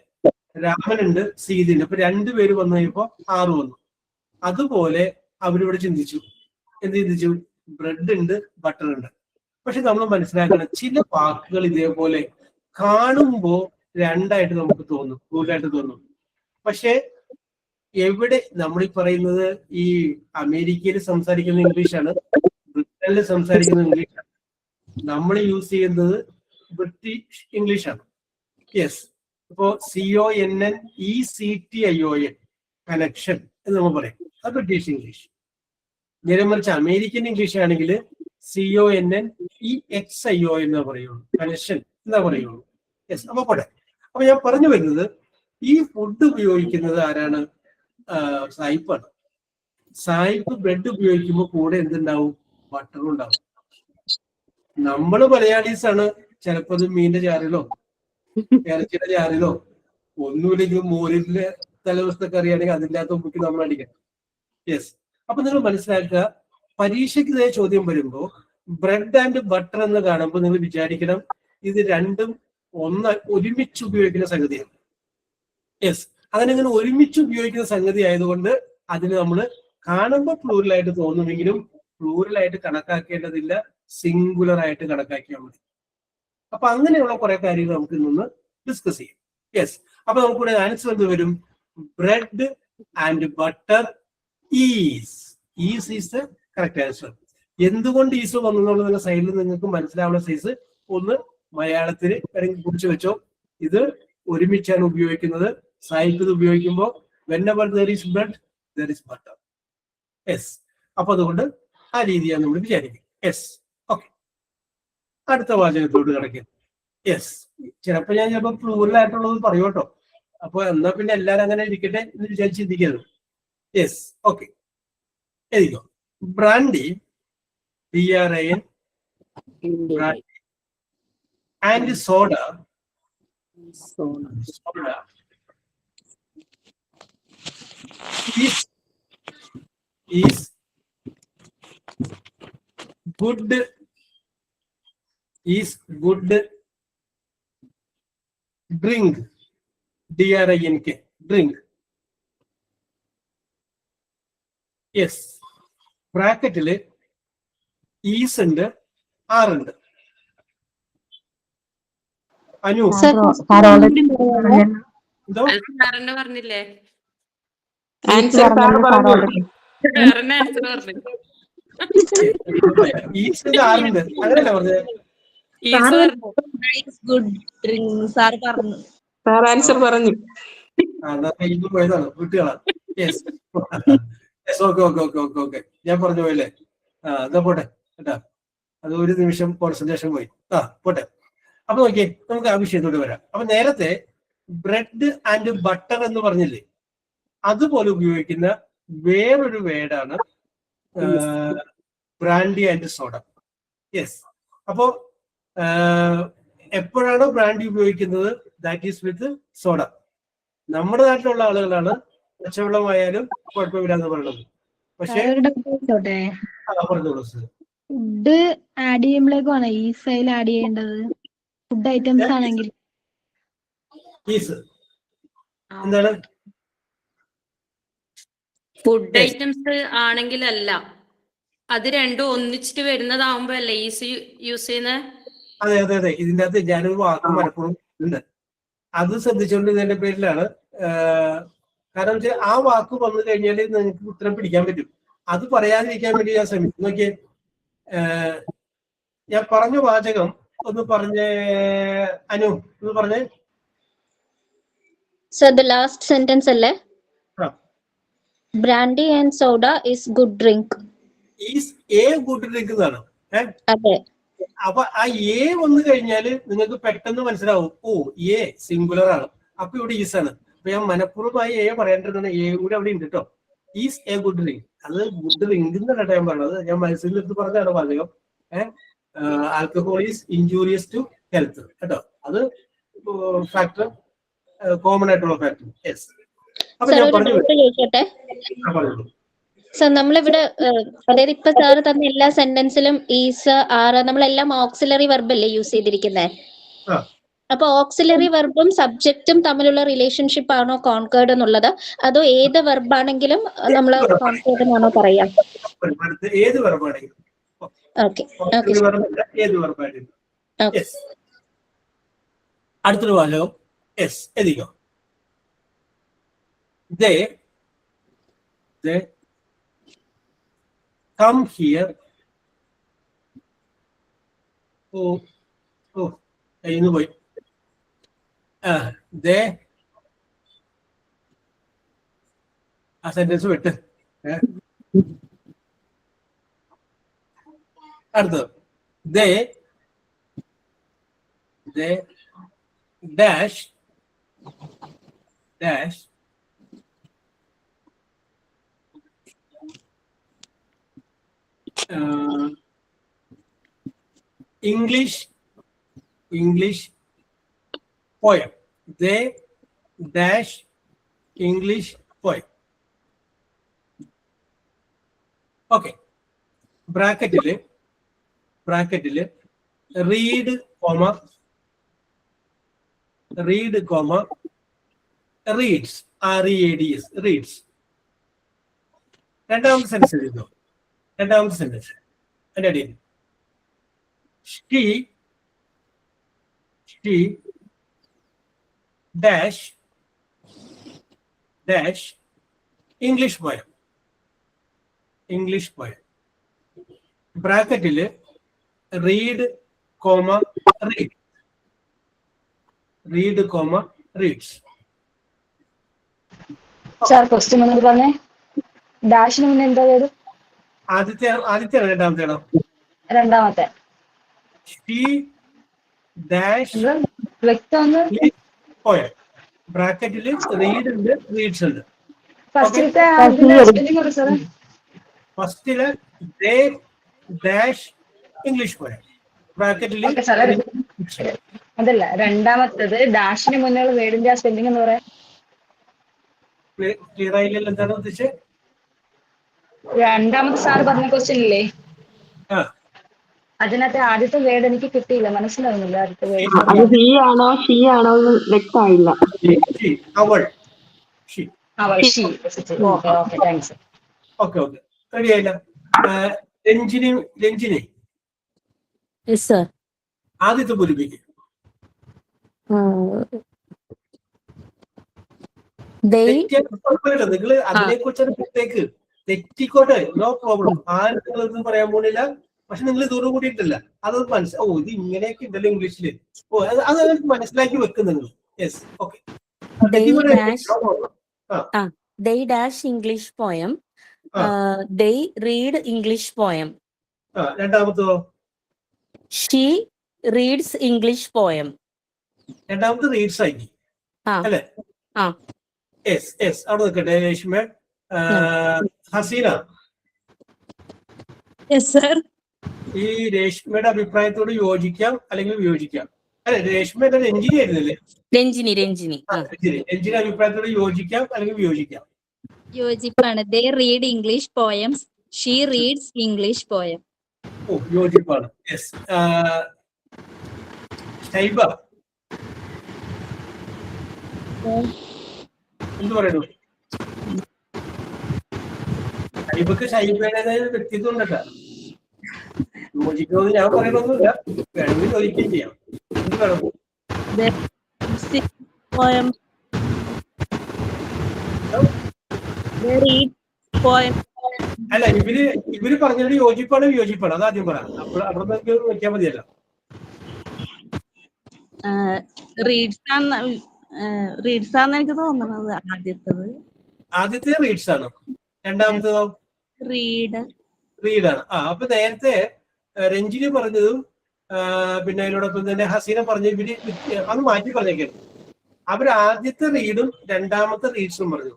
രാമനുണ്ട്, സീതയുണ്ട്. അപ്പൊ 2 പേര് വന്നു കഴിയുമ്പോ 6 വന്നു. അതുപോലെ അവരിവിടെ ചിന്തിച്ചു. എന്ത് ചിന്തിച്ചു? ബ്രെഡ് ഉണ്ട്, ബട്ടർ ഉണ്ട്. പക്ഷെ നമ്മൾ മനസ്സിലാക്കണം, ചില വാക്കുകൾ ഇതേപോലെ കാണുമ്പോ 2ആയിട്ട് നമുക്ക് തോന്നും, കൂടുതലായിട്ട് തോന്നും. പക്ഷെ എവിടെ നമ്മൾ ഈ പറയുന്നത്, ഈ അമേരിക്കയിൽ സംസാരിക്കുന്ന ഇംഗ്ലീഷാണ്, ബ്രിട്ടനിൽ സംസാരിക്കുന്ന ഇംഗ്ലീഷാണ്. നമ്മൾ യൂസ് ചെയ്യുന്നത് ബ്രിട്ടീഷ് ഇംഗ്ലീഷാണ്. യെസ്. ഇപ്പോ CONNECTION കണക്ഷൻ എന്ന് നമ്മൾ പറയും, അത് ബ്രിട്ടീഷ് ഇംഗ്ലീഷ്. നേരെ മറിച്ച് അമേരിക്കൻ ഇംഗ്ലീഷ് ആണെങ്കിൽ CONNEXIO എന്ന് പറയുള്ളൂ, കണക്ഷൻ എന്നാ പറയുള്ളൂ. യെസ്. അപ്പൊ പോട്ടെ. അപ്പൊ ഞാൻ പറഞ്ഞു വരുന്നത്, ഈ ഫുഡ് ഉപയോഗിക്കുന്നത് ആരാണ്? സായിപ്പാണ്. സായിപ്പ് ബ്രെഡ് ഉപയോഗിക്കുമ്പോൾ കൂടെ എന്തുണ്ടാവും? ബട്ടറും ഉണ്ടാവും. നമ്മള് മലയാളീസ് ആണ് ചിലപ്പോൾ അത് മീനിന്റെ ചാറിലോ ഇറച്ചിയുടെ ചാറിലോ ഒന്നുമില്ലെങ്കിലും മോരിന്റെ തലേദിവസത്തെ കറിയാണെങ്കിൽ അതിൻ്റെ അകത്ത് മുക്കി നമ്മൾ അടിക്കണം. യെസ്. അപ്പൊ നിങ്ങൾ മനസ്സിലാക്കുക, പരീക്ഷയ്ക്ക് ഇതേ ചോദ്യം വരുമ്പോൾ ബ്രെഡ് ആൻഡ് ബട്ടർ എന്ന് കാണുമ്പോൾ നിങ്ങൾ വിചാരിക്കണം ഇത് രണ്ടും ഒരുമിച്ച് ഉപയോഗിക്കുന്ന സംഗതിയാണ്. യെസ്. അങ്ങനെ ഒരുമിച്ച് ഉപയോഗിക്കുന്ന സംഗതി ആയതുകൊണ്ട് അതിന് നമ്മൾ കാണുമ്പോൾ പ്ലൂറലായിട്ട് തോന്നുമെങ്കിലും പ്ലൂറലായിട്ട് കണക്കാക്കേണ്ടതില്ല, സിംഗുലർ ആയിട്ട് കണക്കാക്കിയാൽ മതി. അപ്പൊ അങ്ങനെയുള്ള കുറെ കാര്യങ്ങൾ നമുക്ക് ഇന്നൊന്ന് ഡിസ്കസ് ചെയ്യാം. യെസ്. അപ്പൊ നമുക്കിവിടെ ആൻസർ എന്ത് വരും? Bread and butter is the correct answer. എന്തുകൊണ്ട് ഈസ് വന്നു എന്നുള്ളത് സൈഡിൽ നിങ്ങൾക്ക് മനസ്സിലാവുന്ന സൈസ് ഒന്ന് മലയാളത്തിന് കുറിച്ച് വെച്ചോ. ഇത് ഒരുമിച്ചാണ് ഉപയോഗിക്കുന്നത്. സാഹിത്യം ഉപയോഗിക്കുമ്പോൾ whenever there is bread there is butter. Yes. അപ്പൊ അതുകൊണ്ട് ആ രീതിയാണ് നമ്മൾ വിചാരിക്കുക. യെസ്. ഓക്കെ, അടുത്ത വാചകത്തോട് കിടക്കുക. യെസ്. ചിലപ്പോൾ പ്ലൂറൽ ആയിട്ടുള്ളത് പറയൂ കേട്ടോ. അപ്പൊ എന്നാ പിന്നെ എല്ലാരും അങ്ങനെ ഇരിക്കട്ടെ എന്ന് വിചാരിച്ച് ചിന്തിക്കരുത്. യെസ്. ഓക്കെ, എഴുതിക്കോ. Brandy, BRAN, brandy and soda is good is good drink, DRINK, drink. Yes. ബ്രാക്കറ്റില് ഈസ് ഉണ്ട്, ആർ ഉണ്ട്. അനു എന്തോ സാറിന് പറഞ്ഞില്ലേ? ആൻസർ സാർ പറഞ്ഞു. സാറിന് ആൻസർ പറഞ്ഞു. ഈസ്റ്റ് ആറുണ്ട്, അങ്ങനെയല്ല പറഞ്ഞത്. ഗുഡ് ഡ്രിങ്ക് സാർ പറഞ്ഞു. സാർ ആൻസർ പറഞ്ഞു. ഇത് പോയതാണ്, വിട്ടുകളാണ്. Yes. Okay okay okay okay okay, ഞാൻ പറഞ്ഞു പോയല്ലേ. എന്നാ പോട്ടെ കേട്ടാ, അത് ഒരു നിമിഷം കോൺസെൻട്രേഷൻ പോയി. പോട്ടെ. അപ്പൊ നോക്കിയേ, നമുക്ക് ആ വിഷയത്തോട് വരാം. അപ്പൊ നേരത്തെ ബ്രെഡ് ആൻഡ് ബട്ടർ എന്ന് പറഞ്ഞില്ലേ, അതുപോലെ ഉപയോഗിക്കുന്ന വേറൊരു വേർഡാണ് ബ്രാൻഡി ആൻഡ് സോഡ. യെസ്. അപ്പോ എപ്പോഴാണോ ബ്രാൻഡി ഉപയോഗിക്കുന്നത്, ദാറ്റ് ഈസ് വിത്ത് സോഡ. നമ്മുടെ നാട്ടിലുള്ള ആളുകളാണ് പച്ചവെള്ളമായാലും കുഴപ്പമില്ലാന്ന് പറയുന്നത്. പക്ഷേ പറഞ്ഞോളൂ സർ. ഫുഡ് ആഡ് ചെയ്യുമ്പോഴേക്കാണ് ഈ സൈൽ ആഡ് ചെയ്യേണ്ടത്. ഫുഡ് ഐറ്റംസ് ആണെങ്കിൽ ഈസ് എന്താണ്? ഫുഡ് ഐറ്റംസ് ആണെങ്കിലല്ല, അത് രണ്ടും ഒന്നിച്ചിട്ട് വരുന്നതാവുമ്പോ അല്ലേ ഈസി യൂസ് ചെയ്യുന്നത്? അതെ അതെ അതെ, ഇതിന്റെ അകത്ത് ഞാനൊരു വാക്ക് മലപ്പുറം ഉണ്ട്, അത് ശ്രദ്ധിച്ചുകൊണ്ടിരുന്നതിന്റെ പേരിലാണ്. കാരണം വെച്ചാൽ ആ വാക്ക് വന്നു കഴിഞ്ഞാൽ നിങ്ങൾക്ക് ഉത്തരം പിടിക്കാൻ പറ്റും. അത് പറയാതിരിക്കാൻ വേണ്ടി ഞാൻ ശ്രമിക്കും. നോക്കിയേ, ഞാൻ പറഞ്ഞ വാചകം ഒന്ന് പറഞ്ഞേ അനു, ഒന്ന് പറഞ്ഞേ. Sir, the last sentence അല്ലേ? Brandy and soda is good drink. Is a good drink എന്നാണ്. അതെ. അപ്പൊ ആ എ വന്നു കഴിഞ്ഞാല് നിങ്ങൾക്ക് പെട്ടെന്ന് മനസ്സിലാവും, ഓ എ സിംഗുലർ ആണ്, അപ്പൊ ഇവിടെ ഈസ് ആണ്. അപ്പൊ ഞാൻ മനഃപൂർവ്വമായി എ പറയേണ്ടതാണ്, എ കൂടെ അവിടെ ഉണ്ട് കേട്ടോ. ഈസ് എ ഗുഡ് ഡ്രിങ്ക്, അത് ഗുഡ് ഡ്രിങ്ക് എന്നല്ല ഞാൻ പറഞ്ഞത്, ഞാൻ മനസ്സിൽ എടുത്ത് പറഞ്ഞതാണ് വാചകം. Alcohol is injurious to health കേട്ടോ, അത് ഫാക്ടർ, കോമൺ ആയിട്ടുള്ള ഫാക്ടർ. യെസ്. അപ്പൊ ഞാൻ ചോദിച്ചോട്ടെ സർ, നമ്മളിവിടെ അതായത് ഇപ്പൊ സാറ് തന്ന എല്ലാ സെന്റൻസിലും ഈസ്, ആർ, നമ്മളെല്ലാം ഓക്സിലറി വെർബ് അല്ലേ യൂസ് ചെയ്തിരിക്കുന്നത്? അപ്പൊ ഓക്സിലറി വെർബും സബ്ജക്റ്റും തമ്മിലുള്ള റിലേഷൻഷിപ്പ് ആണോ കോൺകേർഡ് എന്നുള്ളത്, അതോ ഏത് വെർബ് ആണെങ്കിലും നമ്മൾ കോൺകേർഡ് എന്നാണോ പറയാ? ഏത് വെർബാണെങ്കിലും. അടുത്തൊരു വാചകം യെസ് എഴുതിക്കോ. They come here. ഇന്ന് പോയി. They ആ സെന്റൻസ് വിട്ട്. അടുത്തത് they dash English poem. They dash English poem. Okay. ബ്രാക്കറ്റില് read comma reads, READS, reads. രണ്ടാമത്തെ സെന്റൻസ് എഴുതുന്നു. രണ്ടാമത്തെ സെന്റൻസ് അതിന്റെ അടിയിൽ she dash English poem. ബ്രാക്കറ്റില് read comma reads. Sir question ഒന്നും പറഞ്ഞേ, ഡാഷിന് മുന്നേ എന്താ പേര്? ആദ്യത്തെയാണ് രണ്ടാമത്തെയാണോ? രണ്ടാമത്തെ. she dash വ്യക്തം poem. ബ്രാക്കറ്റില് read ഉണ്ട്, reads ഉണ്ട്. ഫസ്റ്റിലത്തെ ഫസ്റ്റില് they dash English poem. ബ്രാക്കറ്റില് അതല്ല, രണ്ടാമത്തത് ഡാഷിന് മുന്നേയുള്ള വേർഡിന്റെ ആ സ്പെല്ലിംഗ് എന്ന് പറയാം. ക്ലിയർ ആയില്ലല്ലോ, എന്താണ് ഉദ്ദേശിച്ചത്? രണ്ടാമത്തെ സാർ പറഞ്ഞ ക്വസ്റ്റ്യൻ ഇല്ലേ, അതിനകത്ത് ആദ്യത്തെ വേർഡ് എനിക്ക് കിട്ടിയില്ല, മനസ്സിലാവുന്നില്ല ആദ്യത്തെ വേർഡ്. അത് ഹി ആണോ ഷീ ആണോ എന്ന് വ്യക്തമായില്ല. അവൾ. അവൾ, she. Okay okay, thanks. Okay okay, ready ആയില്ല. രഞ്ജിനി ആദ്യത്തെ പൂരിപ്പിക്കും. നിങ്ങൾ അതിനെ കുറിച്ച് പ്രത്യേക്ക് തെറ്റിക്കോട്ടെ, നോ പ്രോബ്ലം. ആരും നിങ്ങളൊന്നും പറയാൻ പോകുന്നില്ല. പക്ഷെ നിങ്ങൾ ഇതോടും കൂടിയിട്ടില്ല, അത് മനസ്സിലാവും. ഇത് ഇങ്ങനെയൊക്കെ ഉണ്ടല്ലോ ഇംഗ്ലീഷില്. അത് മനസ്സിലാക്കി വെക്കും നിങ്ങൾ. Yes, okay. They dash English poem. They read English poem. രണ്ടാമത്തോ? She reads English poem. രണ്ടാമത്തെ റീഡ്സ് ആയി അല്ലേ? യെസ് യെസ്, അവിടെ നിൽക്കട്ടെ രേഷ്മ. ഹസീന, ഈ രേഷ്മയുടെ അഭിപ്രായത്തോട് യോജിക്കാം അല്ലെങ്കിൽ വിയോജിക്കാം. അല്ലെ, രേഷ്മ രഞ്ജിനി ആയിരുന്നില്ലേ? രഞ്ജിനി അഭിപ്രായത്തോട് യോജിക്കാം അല്ലെങ്കിൽ വിയോജിക്കാം. യോജിപ്പാണ്. They read English poems. She reads English poem. ഓ, യോജിപ്പാണ്. യെസ്. ഷൈബ എന്ത് പറയുന്നു? ഷൈബക്ക് ഷൈബയുടേതായ വ്യക്തിത്വം ഉണ്ടല്ലോ. യോജിക്കുമെന്ന് ഞാൻ പറയണമൊന്നുമില്ല, വേണമെങ്കിൽ ചോദിക്കുകയും ചെയ്യാം. എന്ത് വേണം? അല്ല, ഇവര് പറഞ്ഞത് യോജിപ്പാണ് വിയോജിപ്പാണ്, അതാദ്യം പറയാം. അപ്പോൾ അവിടെ നിന്ന് വെക്കാൻ മതിയല്ലോ. റീഡ്സ് ആണെന്ന് എനിക്ക് തോന്നുന്നത്. ആദ്യത്തെ റീഡ്സ് ആണ്. രണ്ടാമത്തതോ? റീഡാണ്. അപ്പൊ നേരത്തെ രഞ്ജിനി പറഞ്ഞതും പിന്നെ അതിനോടൊപ്പം തന്നെ ഹസീന പറഞ്ഞ ഇവര് അത് മാറ്റി പറഞ്ഞേക്കാണ്. അവർ ആദ്യത്തെ റീഡും രണ്ടാമത്തെ റീഡ്സും പറഞ്ഞു.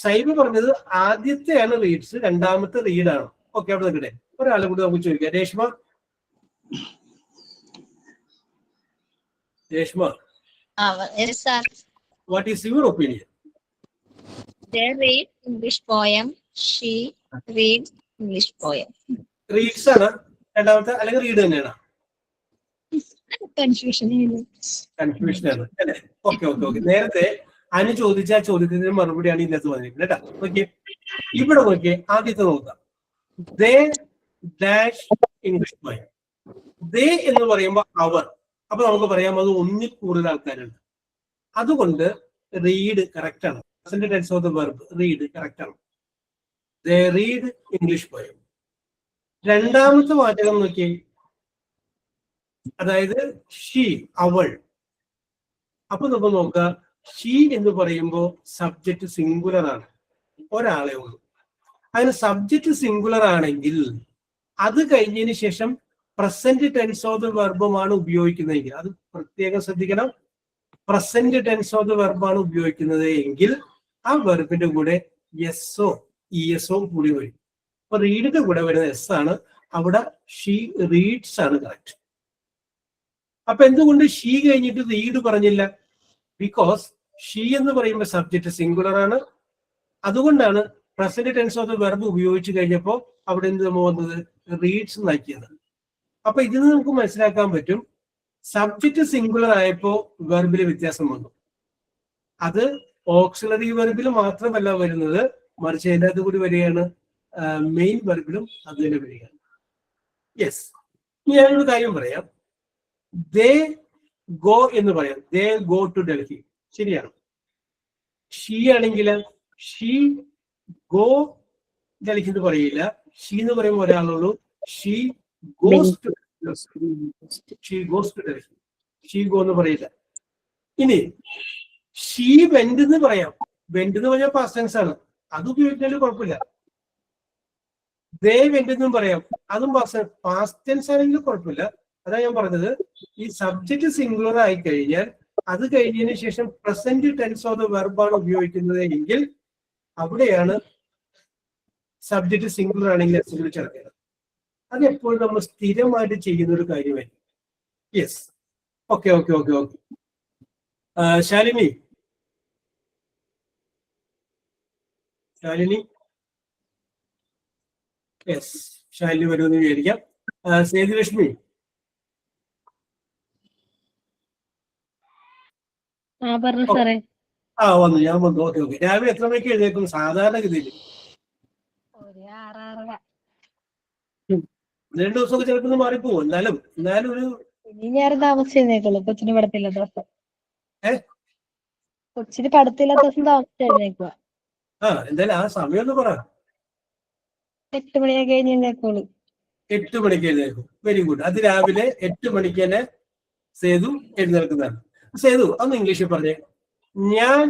സൈബ് പറഞ്ഞത് ആദ്യത്തെയാണ് റീഡ്സ്, രണ്ടാമത്തെ റീഡാണ്. ഓക്കെ, അവിടെ നിൽക്കട്ടെ. ഒരാളെ കൂടി നമുക്ക് ചോദിക്കാം. Reshma, what is your opinion? They read English poem. She reads English poem. Reads ആണ് രണ്ടാമത്തെ, അല്ലെങ്കിൽ റീഡ് തന്നെയാണ്? കൺഫ്യൂഷൻ ആണ് അല്ലേ? Okay okay okay. നേരത്തെ അനു ചോദിച്ച ചോദ്യത്തിന് മറുപടിയാണ് ഇന്നത്തെ വന്നിരിക്കുന്നത് കേട്ടോ. ഓക്കെ, ഇവിടെ നോക്കിയേ. ആദ്യത്തെ നോക്കാം. They dash English poem. They എന്ന് പറയുമ്പോൾ അവർ. അപ്പൊ നമുക്ക് പറയാം അത് ഒന്നിൽ കൂടുതൽ ആൾക്കാരുണ്ട്. അതുകൊണ്ട് റീഡ് കറക്റ്റ് ആണ്. Present tense of the verb read correct ആണ്. They read English poem. രണ്ടാമത്തെ വാചകം നോക്കിയേ, അതായത് ഷീ, അവൾ. അപ്പൊ നമുക്ക് നോക്കാം, ഷീ എന്ന് പറയുമ്പോൾ സബ്ജക്റ്റ് സിംഗുലർ ആണ്, ഒരാളെ ഉള്ളൂ. അതിന് സബ്ജക്റ്റ് സിംഗുലർ ആണെങ്കിൽ അത് കഴിഞ്ഞതിന് ശേഷം പ്രസന്റ് ടെൻസ് ഓഫ് ദ വെർബുമാണ് ഉപയോഗിക്കുന്നതെങ്കിൽ, അത് പ്രത്യേകം ശ്രദ്ധിക്കണം. പ്രസന്റ് ടെൻസ് ഓഫ് ദ വെർബാണ് ഉപയോഗിക്കുന്നത് എങ്കിൽ ആ വെർബിന്റെ കൂടെ എസ്ഒ ഇഎസ്ഒ കൂടി വരും. അപ്പൊ റീഡിന്റെ കൂടെ വരുന്ന എസ് ആണ്. അവിടെ ഷീ റീഡ്സ് ആണ് കറക്റ്റ്. അപ്പൊ എന്തുകൊണ്ട് ഷീ കഴിഞ്ഞിട്ട് റീഡ് പറഞ്ഞില്ല? ബിക്കോസ് ഷീ എന്ന് പറയുമ്പോൾ സബ്ജക്റ്റ് സിംഗുലർ ആണ്. അതുകൊണ്ടാണ് present tense of the verb ഉപയോഗിച്ച് കഴിഞ്ഞപ്പോൾ അവിടെ എന്ത് വന്നത്? റീഡ്സ് എന്നാക്കിയത്. അപ്പൊ ഇതിൽ നിന്ന് നമുക്ക് മനസ്സിലാക്കാൻ പറ്റും, സബ്ജക്റ്റ് സിംഗുലർ ആയപ്പോ വെർബില് വ്യത്യാസം വന്നു. അത് ഓക്സിലറി വെർബിൽ മാത്രമല്ല വരുന്നത്, മറിച്ച് അതിനകത്ത് കൂടി വരികയാണ് മെയിൻ വെർബിലും അത് തന്നെ വരികയാണ്. യെസ്, ഞാനൊരു കാര്യം പറയാം. ദേ ഗോ എന്ന് പറയാം. ദേ ഗോ ടു ഡൽഹി, ശരിയാണ്. ഷീ ആണെങ്കിൽ ഷീ ഗോ ഡൽഹി എന്ന് പറയില്ല. ഷീ എന്ന് പറയുമ്പോൾ ഒരാളുള്ളൂ. She goes to Delhi. She go എന്ന് പറയില്ല. ഇനി ഷീ വെന്റ് എന്ന് പറയാം. വെന്റ് എന്ന് പറഞ്ഞാൽ പാസ്റ്റ് ടെൻസ് ആണ്, അത് ഉപയോഗിച്ചാലും കുഴപ്പമില്ല. ദേ വെന്റ് എന്നും പറയാം, അതും പാസ്റ്റ് ടെൻസ് ആണെങ്കിലും കുഴപ്പമില്ല. അതാ ഞാൻ പറഞ്ഞത്, ഈ സബ്ജക്റ്റ് സിംഗുലർ ആയി കഴിഞ്ഞാൽ അത് കഴിഞ്ഞതിന് ശേഷം പ്രസന്റ് ടെൻസ് ഓഫ് ദ വെർബാണ് ഉപയോഗിക്കുന്നത് എങ്കിൽ അവിടെയാണ് സബ്ജക്റ്റ് സിംഗുലർ ആണെങ്കിൽ എസ് കൂടി ചേർക്കുന്നത്. അത് എപ്പോഴും നമ്മൾ സ്ഥിരമായിട്ട് ചെയ്യുന്ന ഒരു കാര്യമായിരിക്കും. Yes, okay okay okay okay. Shalini yes, Shalini വരുമെന്ന് വിചാരിക്കാം. സേതുലക്ഷ്മി, പറഞ്ഞു സാറേ. വന്നു, ഞാൻ വന്നു. Okay okay. രാവിലെ എത്ര മണിക്ക് എഴുന്നേക്കും സാധാരണഗതിയിൽ? 6:30. 2 ദിവസമൊക്കെ ചിലപ്പോൾ മാറിപ്പോവും. എന്നാലും ഒരു ഇനി ഞാൻ താമസിച്ച് എഴുന്നേക്കുള്ളൂ. കൊച്ചിന് പഠിത്തമില്ലാത്ത ദിവസം. കൊച്ചിന് പഠിത്തമില്ലാത്ത ദിവസം താമസിച്ച് എഴുന്നേക്കുക. എന്തായാലും ആ സമയം ഒന്ന് പറ. 8 മണിയൊക്കെ കഴിഞ്ഞ് എഴുന്നേക്കുള്ളൂ. 8 മണിക്ക് എഴുന്നേക്കും. Very good. അത് രാവിലെ 8 മണിക്ക് തന്നെ സേതു എഴുന്നേൽക്കുന്നതാണ്. സേതു അന്ന് ഇംഗ്ലീഷിൽ പറഞ്ഞേ. ഞാൻ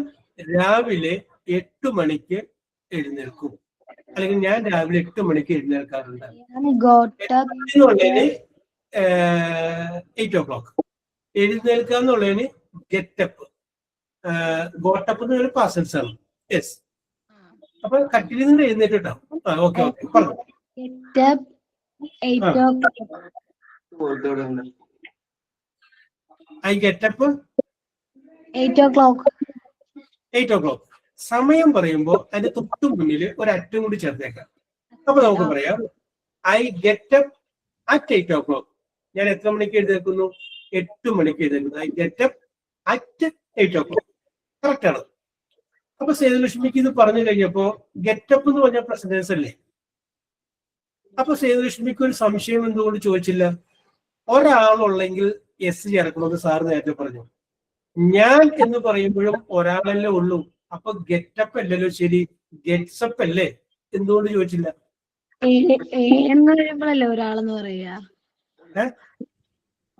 രാവിലെ 8 മണിക്ക് എഴുന്നേൽക്കും, അല്ലെങ്കിൽ ഞാൻ രാവിലെ 8 മണിക്ക് എഴുന്നേൽക്കാറുണ്ട്. 8 o'clock. എഴുന്നേൽക്കുക എന്നുള്ളതിന് ഗെറ്റപ്പ്. ഗോട്ടപ്പ് എന്നൊരു പാസൻസ് ആണ്. യെസ്. അപ്പൊ കട്ടിലിൽ നിന്ന് എഴുന്നേറ്റിട്ടോ. ഓക്കെ ഓക്കെ പറഞ്ഞു. I getup 8 o'clock. 8 o'clock. സമയം പറയുമ്പോൾ അതിന്റെ തൊട്ടു മുന്നിൽ ഒരു അറ്റം കൂടി ചേർത്തേക്കാം. അപ്പൊ നമുക്ക് പറയാം ഐ ഗെറ്റപ്പ് അറ്റ് 8 o'clock. ഞാൻ എത്ര മണിക്ക് എഴുന്നേൽക്കുന്നു? 8 മണിക്ക് എഴുന്നേൽക്കുന്നു. I get up at 8 o'clock. Correct ആണ്. അപ്പൊ സേതുലക്ഷ്മിക്ക് ഇത് പറഞ്ഞു കഴിഞ്ഞപ്പോ ഗെറ്റപ്പ് എന്ന് പറഞ്ഞ പ്രസന്റൻസ് അല്ലേ? അപ്പൊ സേതുലക്ഷ്മിക്ക് ഒരു സംശയം എന്തുകൊണ്ട് ചോദിച്ചില്ല? ഒരാളുള്ളെങ്കിൽ എസ് ചേർക്കണമെന്ന് സാർ നേരത്തെ പറഞ്ഞു. ഞാൻ എന്ന് പറയുമ്പോഴും ഒരാളല്ലേ ഉള്ളൂ. അപ്പൊ ഗെറ്റപ്പ് അല്ലല്ലോ ശരി, ഗെറ്റ്സപ്പ് അല്ലേ? എന്തുകൊണ്ട് ചോദിച്ചില്ല? എന്ന് പറയുമ്പോഴല്ലേ ഒരാളെന്ന് പറയാ.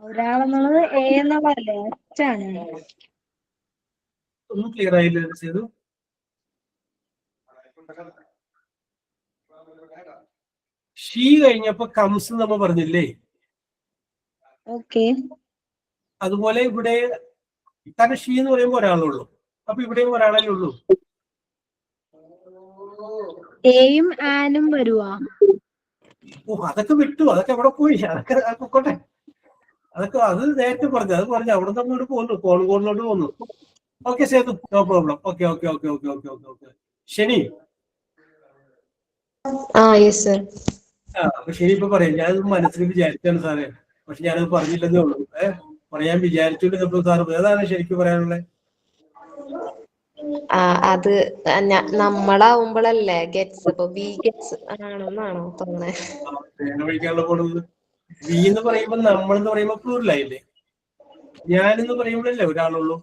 ഒരാളെന്നുള്ളത് എ എന്നുള്ളതല്ലേ? അച്ചാണ്. ഒന്നും ക്ലിയർ ആയില്ല സേതു. ഷീ കഴിഞ്ഞപ്പോ കംസ് നമ്മൾ പറഞ്ഞില്ലേ? ഓക്കെ. അതുപോലെ ഇവിടെ കാരണം ഷീ എന്ന് പറയുമ്പോൾ ഒരാളുള്ളൂ. അപ്പൊ ഇവിടെയും ഒരാളല്ലേ ഉള്ളൂ. എയും ആനും വരുവാ. അതൊക്കെ വിട്ടു. അതൊക്കെ എവിടെ പോയി? അതൊക്കെ പൊക്കോട്ടെ. അതൊക്കെ അത് നേരത്തെ പറഞ്ഞു. അത് പറഞ്ഞു അവിടെ നിന്ന് അങ്ങോട്ട് പോന്നു, കോഴിക്കോടിലോട്ട് പോന്നു. Okay Sethu, no problem. Okay okay okay okay okay okay okay. ശനി. അപ്പൊ ശരി, ഇപ്പൊ പറയാം. ഞാനത് മനസ്സിൽ വിചാരിച്ചാണ് സാറേ, പക്ഷെ ഞാനത് പറഞ്ഞില്ലെന്നേ ഉള്ളൂ. പറയാൻ വിചാരിച്ചോണ്ട് സാറ് ഏതാണ് ശരിക്കും പറയാനുള്ളത്? അത് നമ്മളാവുമ്പോഴല്ലേ ഗെറ്റ്സ്. അപ്പൊ ബി ഗെറ്റ്സ് ആണെന്നാണോ തോന്നുന്നത്? വഴിക്കാനുള്ള പോകുന്നത്. വി എന്ന് പറയുമ്പോ നമ്മളെന്ന് പറയുമ്പോ പ്ലൂറലായില്ലേ? ഞാനെന്ന് പറയുമ്പോഴല്ലേ ഒരാളുള്ളൂ.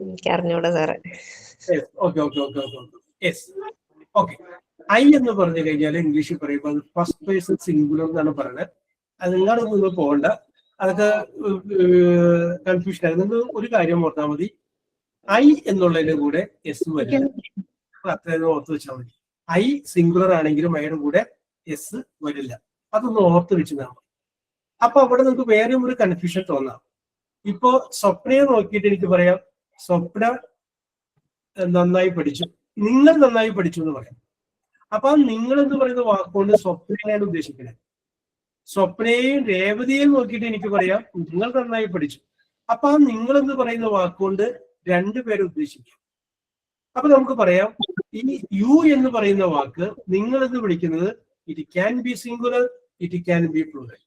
എനിക്ക് അറിഞ്ഞൂടാ സാറേ. Okay okay okay okay okay. Yes. Okay. I എന്ന് പറഞ്ഞു കഴിഞ്ഞാൽ ഇംഗ്ലീഷിൽ പറയുമ്പോൾ അത് ഫസ്റ്റ് പേഴ്സൺ സിംഗുലർ എന്നാണ് പറയുന്നത്. അത് നിങ്ങളുടെ മുന്നിൽ പോകണ്ട. അതൊക്കെ കൺഫ്യൂഷൻ ആയി. നിങ്ങൾ ഒരു കാര്യം ഓർത്താൽ മതി, ഐ എന്നുള്ളതിന്റെ കൂടെ എസ് വരില്ല. അത്രയും ഓർത്ത് വെച്ചാൽ മതി. ഐ സിംഗുലർ ആണെങ്കിലും ഐയുടെ കൂടെ എസ് വരില്ല. അതൊന്ന് ഓർത്ത് വെച്ചാൽ മതി. അപ്പൊ അവിടെ നമുക്ക് വേറെ ഒരു കൺഫ്യൂഷൻ തോന്നാം. ഇപ്പോ സ്വപ്നയെ നോക്കിയിട്ട് എനിക്ക് പറയാം സ്വപ്ന നന്നായി പഠിച്ചു, നിങ്ങൾ നന്നായി പഠിച്ചു എന്ന് പറയാം. അപ്പൊ ആ നിങ്ങൾ എന്ന് പറയുന്ന വാക്കുകൊണ്ട് സ്വപ്നയാണ് ഉദ്ദേശിക്കുന്നത്. സ്വപ്നയെയും രേവതിയെയും നോക്കിയിട്ട് എനിക്ക് പറയാം നിങ്ങൾ നന്നായി പഠിച്ചു. അപ്പൊ ആ നിങ്ങൾ എന്ന് പറയുന്ന വാക്കുകൊണ്ട് രണ്ടുപേരെ ഉദ്ദേശിക്കാം. അപ്പൊ നമുക്ക് പറയാം ഈ യു എന്ന് പറയുന്ന വാക്ക് നിങ്ങൾ എന്ന് വിളിക്കുന്നത് it can be singular, it can be plural.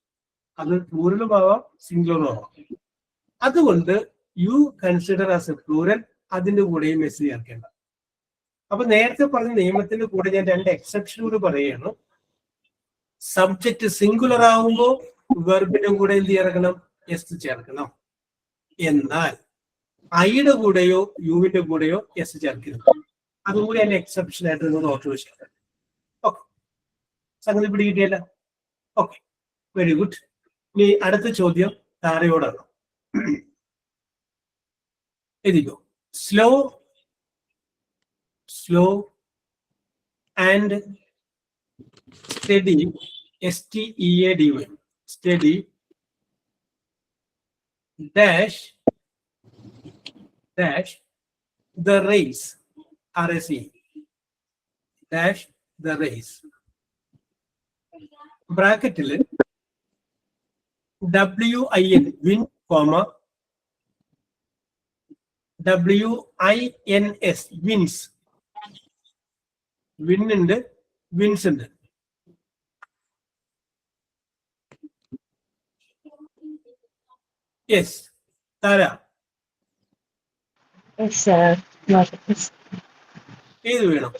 അത് പ്ലൂറലും ആവാം സിംഗുലറും ആവാം. അതുകൊണ്ട് U consider as A plural. അതിന്റെ കൂടെയും എസ് ചേർക്കേണ്ട. അപ്പൊ നേരത്തെ പറഞ്ഞ നിയമത്തിന്റെ കൂടെ ഞാൻ 2 എക്സെപ്ഷൻ കൂടി പറയുകയാണ്. സബ്ജക്റ്റ് സിംഗുലർ ആവുമ്പോൾ വെർബിന്റെ കൂടെ എന്ത് ചേർക്കണം? എസ് ചേർക്കണം. എന്നാൽ ഐയുടെ കൂടെയോ യുവിന്റെ കൂടെയോ എസ് ചേർക്കരുത്. അതുകൂടി അതിന്റെ എക്സെപ്ഷൻ ആയിട്ട് നിങ്ങൾ ഓർത്ത് വെച്ചാൽ. ഓക്കെ, സംഗതി പിടി കിട്ടിയല്ല? Okay, very good. ഇനി അടുത്ത ചോദ്യം താരയോടാണ്. എഴുതിക്കോ. Slow and steady, steady, steady dash the race, RSE dash the race. ബ്രാക്കറ്റിൽ WIN win, WINS wins. Win ഉണ്ട്, വിൻസ് ഉണ്ട്. യെസ്. താര ഏത് വേണം?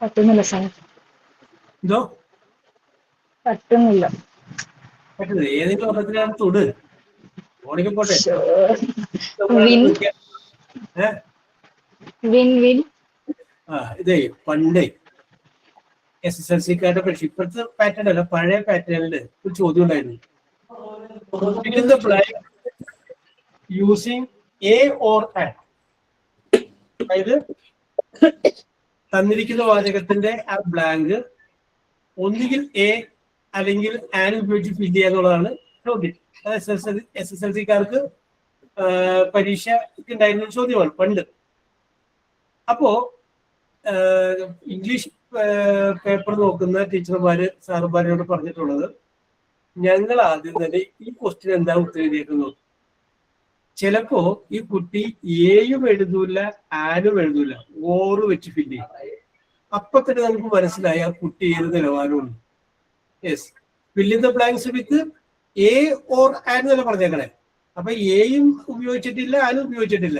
പറ്റുന്നില്ല സാർ, എന്തോ പറ്റുന്നില്ല. പറ്റുന്നത് ഏതെങ്കിലും ഒരെണ്ണത്തിനാണ് തൊട്. ഓണിക്ക് പോട്ടെ. Win win win. ഇതേ പണ്ടേ SSLC-ക്കാരുടെ പരീക്ഷ ഇപ്പോഴത്തെ പാറ്റേൺ അല്ല, പഴയ പാറ്റേണില് ഒരു ചോദ്യം ഉണ്ടായിരുന്നു. Using A or an. അതായത് തന്നിരിക്കുന്ന വാചകത്തിന്റെ ആ ബ്ലാങ്ക് ഒന്നുകിൽ എ അല്ലെങ്കിൽ ആൻ ഉപയോഗിച്ച് ഫില്ല് ചെയ്യുക എന്നുള്ളതാണ് ചോദ്യം. SSLC-ക്കാർക്ക് പരീക്ഷയ്ക്ക് ഉണ്ടായിരുന്ന ചോദ്യമാണ് പണ്ട്. അപ്പോ ഇംഗ്ലീഷ് പേപ്പർ നോക്കുന്ന ടീച്ചർമാര് സാറുമാരോട് പറഞ്ഞിട്ടുള്ളത്, ഞങ്ങൾ ആദ്യം തന്നെ ഈ ക്വസ്റ്റ്യൻ എന്താ ഉത്തരം എഴുതിയേക്കുന്നത്. ചിലപ്പോ ഈ കുട്ടി എയും എഴുതൂല ആനും എഴുതൂല, ഓറ് വെച്ച് ഫില്ല് ചെയ്യും. അപ്പൊ തന്നെ നമുക്ക് മനസ്സിലായി ആ കുട്ടി ഏത് നിലവാരമുണ്ട്. Yes, fill in the blanks with a or an എന്നല്ല പറഞ്ഞേക്കണേ. അപ്പൊ എയും ഉപയോഗിച്ചിട്ടില്ല ആനും ഉപയോഗിച്ചിട്ടില്ല,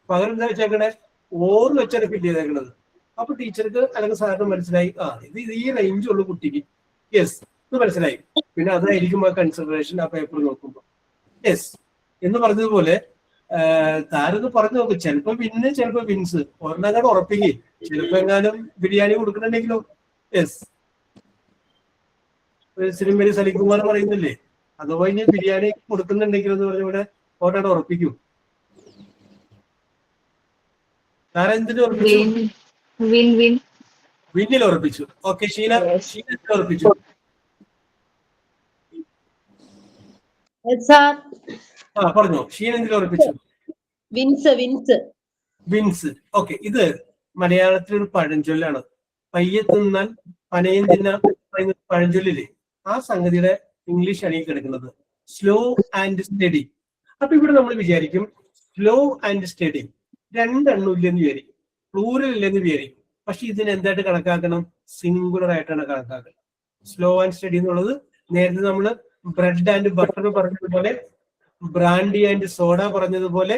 പകരം എന്താ വെച്ചേക്കണേ ഓറ് വെച്ചാണ് ഫില്ല് ചെയ്തേക്കണത്. അപ്പൊ ടീച്ചർക്ക് അല്ലെങ്കിൽ സാറിന് മനസ്സിലായി ഇത് ഈ റേഞ്ചുള്ള കുട്ടിക്ക് യെസ് എന്ന് മനസ്സിലായി. പിന്നെ അതായിരിക്കും ആ കൺസിഡറേഷൻ ആ പേപ്പർ നോക്കുമ്പോൾ. യെസ് എന്ന് പറഞ്ഞതുപോലെ താരൊന്ന് പറഞ്ഞു നോക്കും, ചിലപ്പോ വിന്ന് ചിലപ്പോ വിൻസ്, ഒരെണ്ണങ്ങാട് ഉറപ്പിക്കേ, ചിലപ്പോ എങ്ങാനും ബിരിയാണി കൊടുക്കണമെങ്കിലോ. യെസ്, സിനിമയിൽ സലികുമാർ പറയുന്നില്ലേ, അതുപോലെ ഞാൻ ബിരിയാണി കൊടുക്കുന്നുണ്ടെങ്കിലും എന്ന് പറഞ്ഞ ഇവിടെ ഒരെണ്ണം ഉറപ്പിക്കും. താര എന്തിനു ഉറപ്പിച്ചു? വിന്നിൽ ഉറപ്പിച്ചു. ഓക്കെ, ഷീന ഉറപ്പിച്ചു. പറഞ്ഞോ, ഷീന എന്തിൽ ഉറപ്പിച്ചു? വിൻസ്. ഓക്കെ, ഇത് മലയാളത്തിലൊരു പഴഞ്ചൊല്ലാണ്. പയ്യെ തിന്നാൽ പനയും തിന്നാൻ പറയുന്ന പഴഞ്ചൊല്ലില്ലേ, ആ സംഗതിയുടെ ഇംഗ്ലീഷ് ആണ് ഈ കിടക്കുന്നത്, സ്ലോ ആൻഡ് സ്റ്റഡി. അപ്പൊ ഇവിടെ നമ്മൾ വിചാരിക്കും സ്ലോ ആൻഡ് സ്റ്റഡി രണ്ടെണ്ണം ഇല്ലെന്ന് വിചാരിക്കും, പ്ലൂറൽ ഇല്ലെന്ന് വിചാരിക്കും. പക്ഷെ ഇതിന് എന്തായിട്ട് കണക്കാക്കണം? സിംഗുലർ ആയിട്ടാണ് കണക്കാക്കുന്നത്. സ്ലോ ആൻഡ് സ്റ്റഡി എന്നുള്ളത് നേരത്തെ നമ്മൾ ബ്രെഡ് ആൻഡ് ബട്ടർ പറഞ്ഞതുപോലെ, ബ്രാൻഡി ആൻഡ് സോഡ പറഞ്ഞതുപോലെ,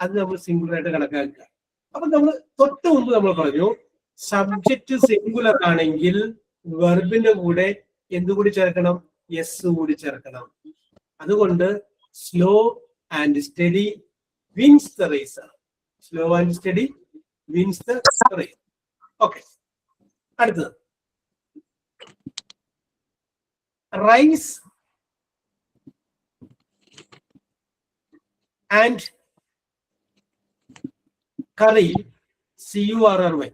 അത് നമ്മൾ സിംഗുലർ ആയിട്ട് കണക്കാക്കുക. അപ്പൊ നമ്മൾ തൊട്ട് മുമ്പ് നമ്മൾ പറഞ്ഞു സബ്ജക്റ്റ് സിംഗുലർ ആണെങ്കിൽ വെർബിന്റെ കൂടെ എന്തുകൂടി ചേർക്കണം? എസ് കൂടി ചേർക്കണം. അതുകൊണ്ട് slow and steady wins the race. Slow and steady wins the race. Okay, അടുത്തത് rice and curry, CURRY,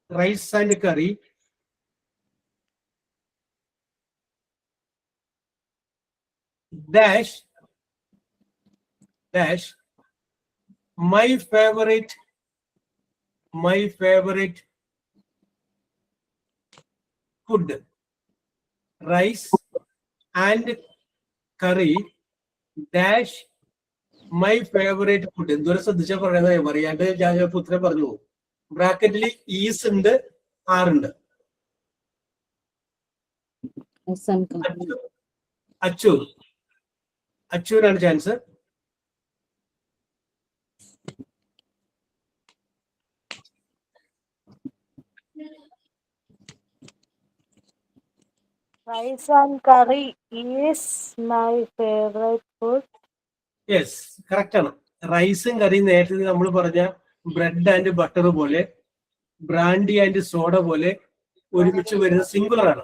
rice and curry dash my favorite food. Rice and curry dash my favorite food. എന്തോരം ശ്രദ്ധിച്ചാൽ പറയുന്നത് പറയാണ്ട് ഞാൻ ഉത്തരം പറഞ്ഞു പോകും. ബ്രാക്കറ്റിൽ ഈസ് ഉണ്ട്, ആറുണ്ട്. അച്ചുവിനാണ് chance. Rice and curry is my favorite food. Yes, correct ആണ്. റൈസും കറിയും നേരത്തെ നമ്മൾ പറഞ്ഞ ബ്രെഡ് ആൻഡ് ബട്ടർ പോലെ, ബ്രാൻഡി ആൻഡ് സോഡ പോലെ ഒരുമിച്ച് വരുന്ന സിംഗുലർ ആണ്.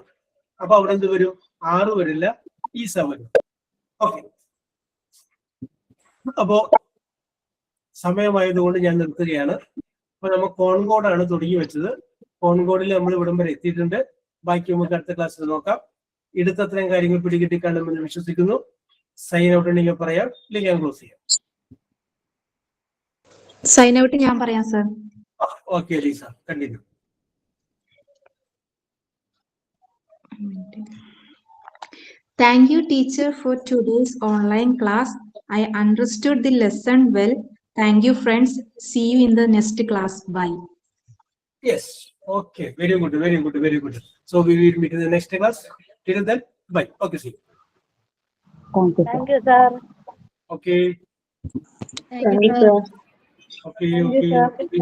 അപ്പൊ അവിടെ എന്ത് വരും? ആറ് വരില്ല, ഈസ വരും. ഓക്കെ, അപ്പോ സമയമായതുകൊണ്ട് ഞാൻ നിർത്തുകയാണ്. അപ്പൊ നമ്മൾ കോൺകോഡാണ് തുടങ്ങി വെച്ചത്. കോൺകോഡിൽ നമ്മൾ ഇവിടം വരെ എത്തിയിട്ടുണ്ട്. ബാക്കി നമുക്ക് അടുത്ത ക്ലാസ്സിൽ നോക്കാം. എടുത്തത്രയും കാര്യങ്ങൾ പിടികിട്ടിക്കാണെന്ന് വിശ്വസിക്കുന്നു. സൈൻ ഔട്ട് ഉണ്ടെങ്കിൽ പറയാം, ഇല്ലെങ്കിൽ ഞാൻ ക്ലോസ് ചെയ്യാം. സൈൻ ഔട്ട് ഞാൻ പറയാം sir. Okay Lisa, continue. Thank you, teacher, for today's online class. I understood the lesson well. Thank you, friends. See you in the next class. Bye. Yes. Okay. Very good. Very good. Very good. So we will meet in the next class. Till then, bye. Okay. See. Thank you, sir. Thank you, sir. Okay. Thank you, sir. Okay. Okay.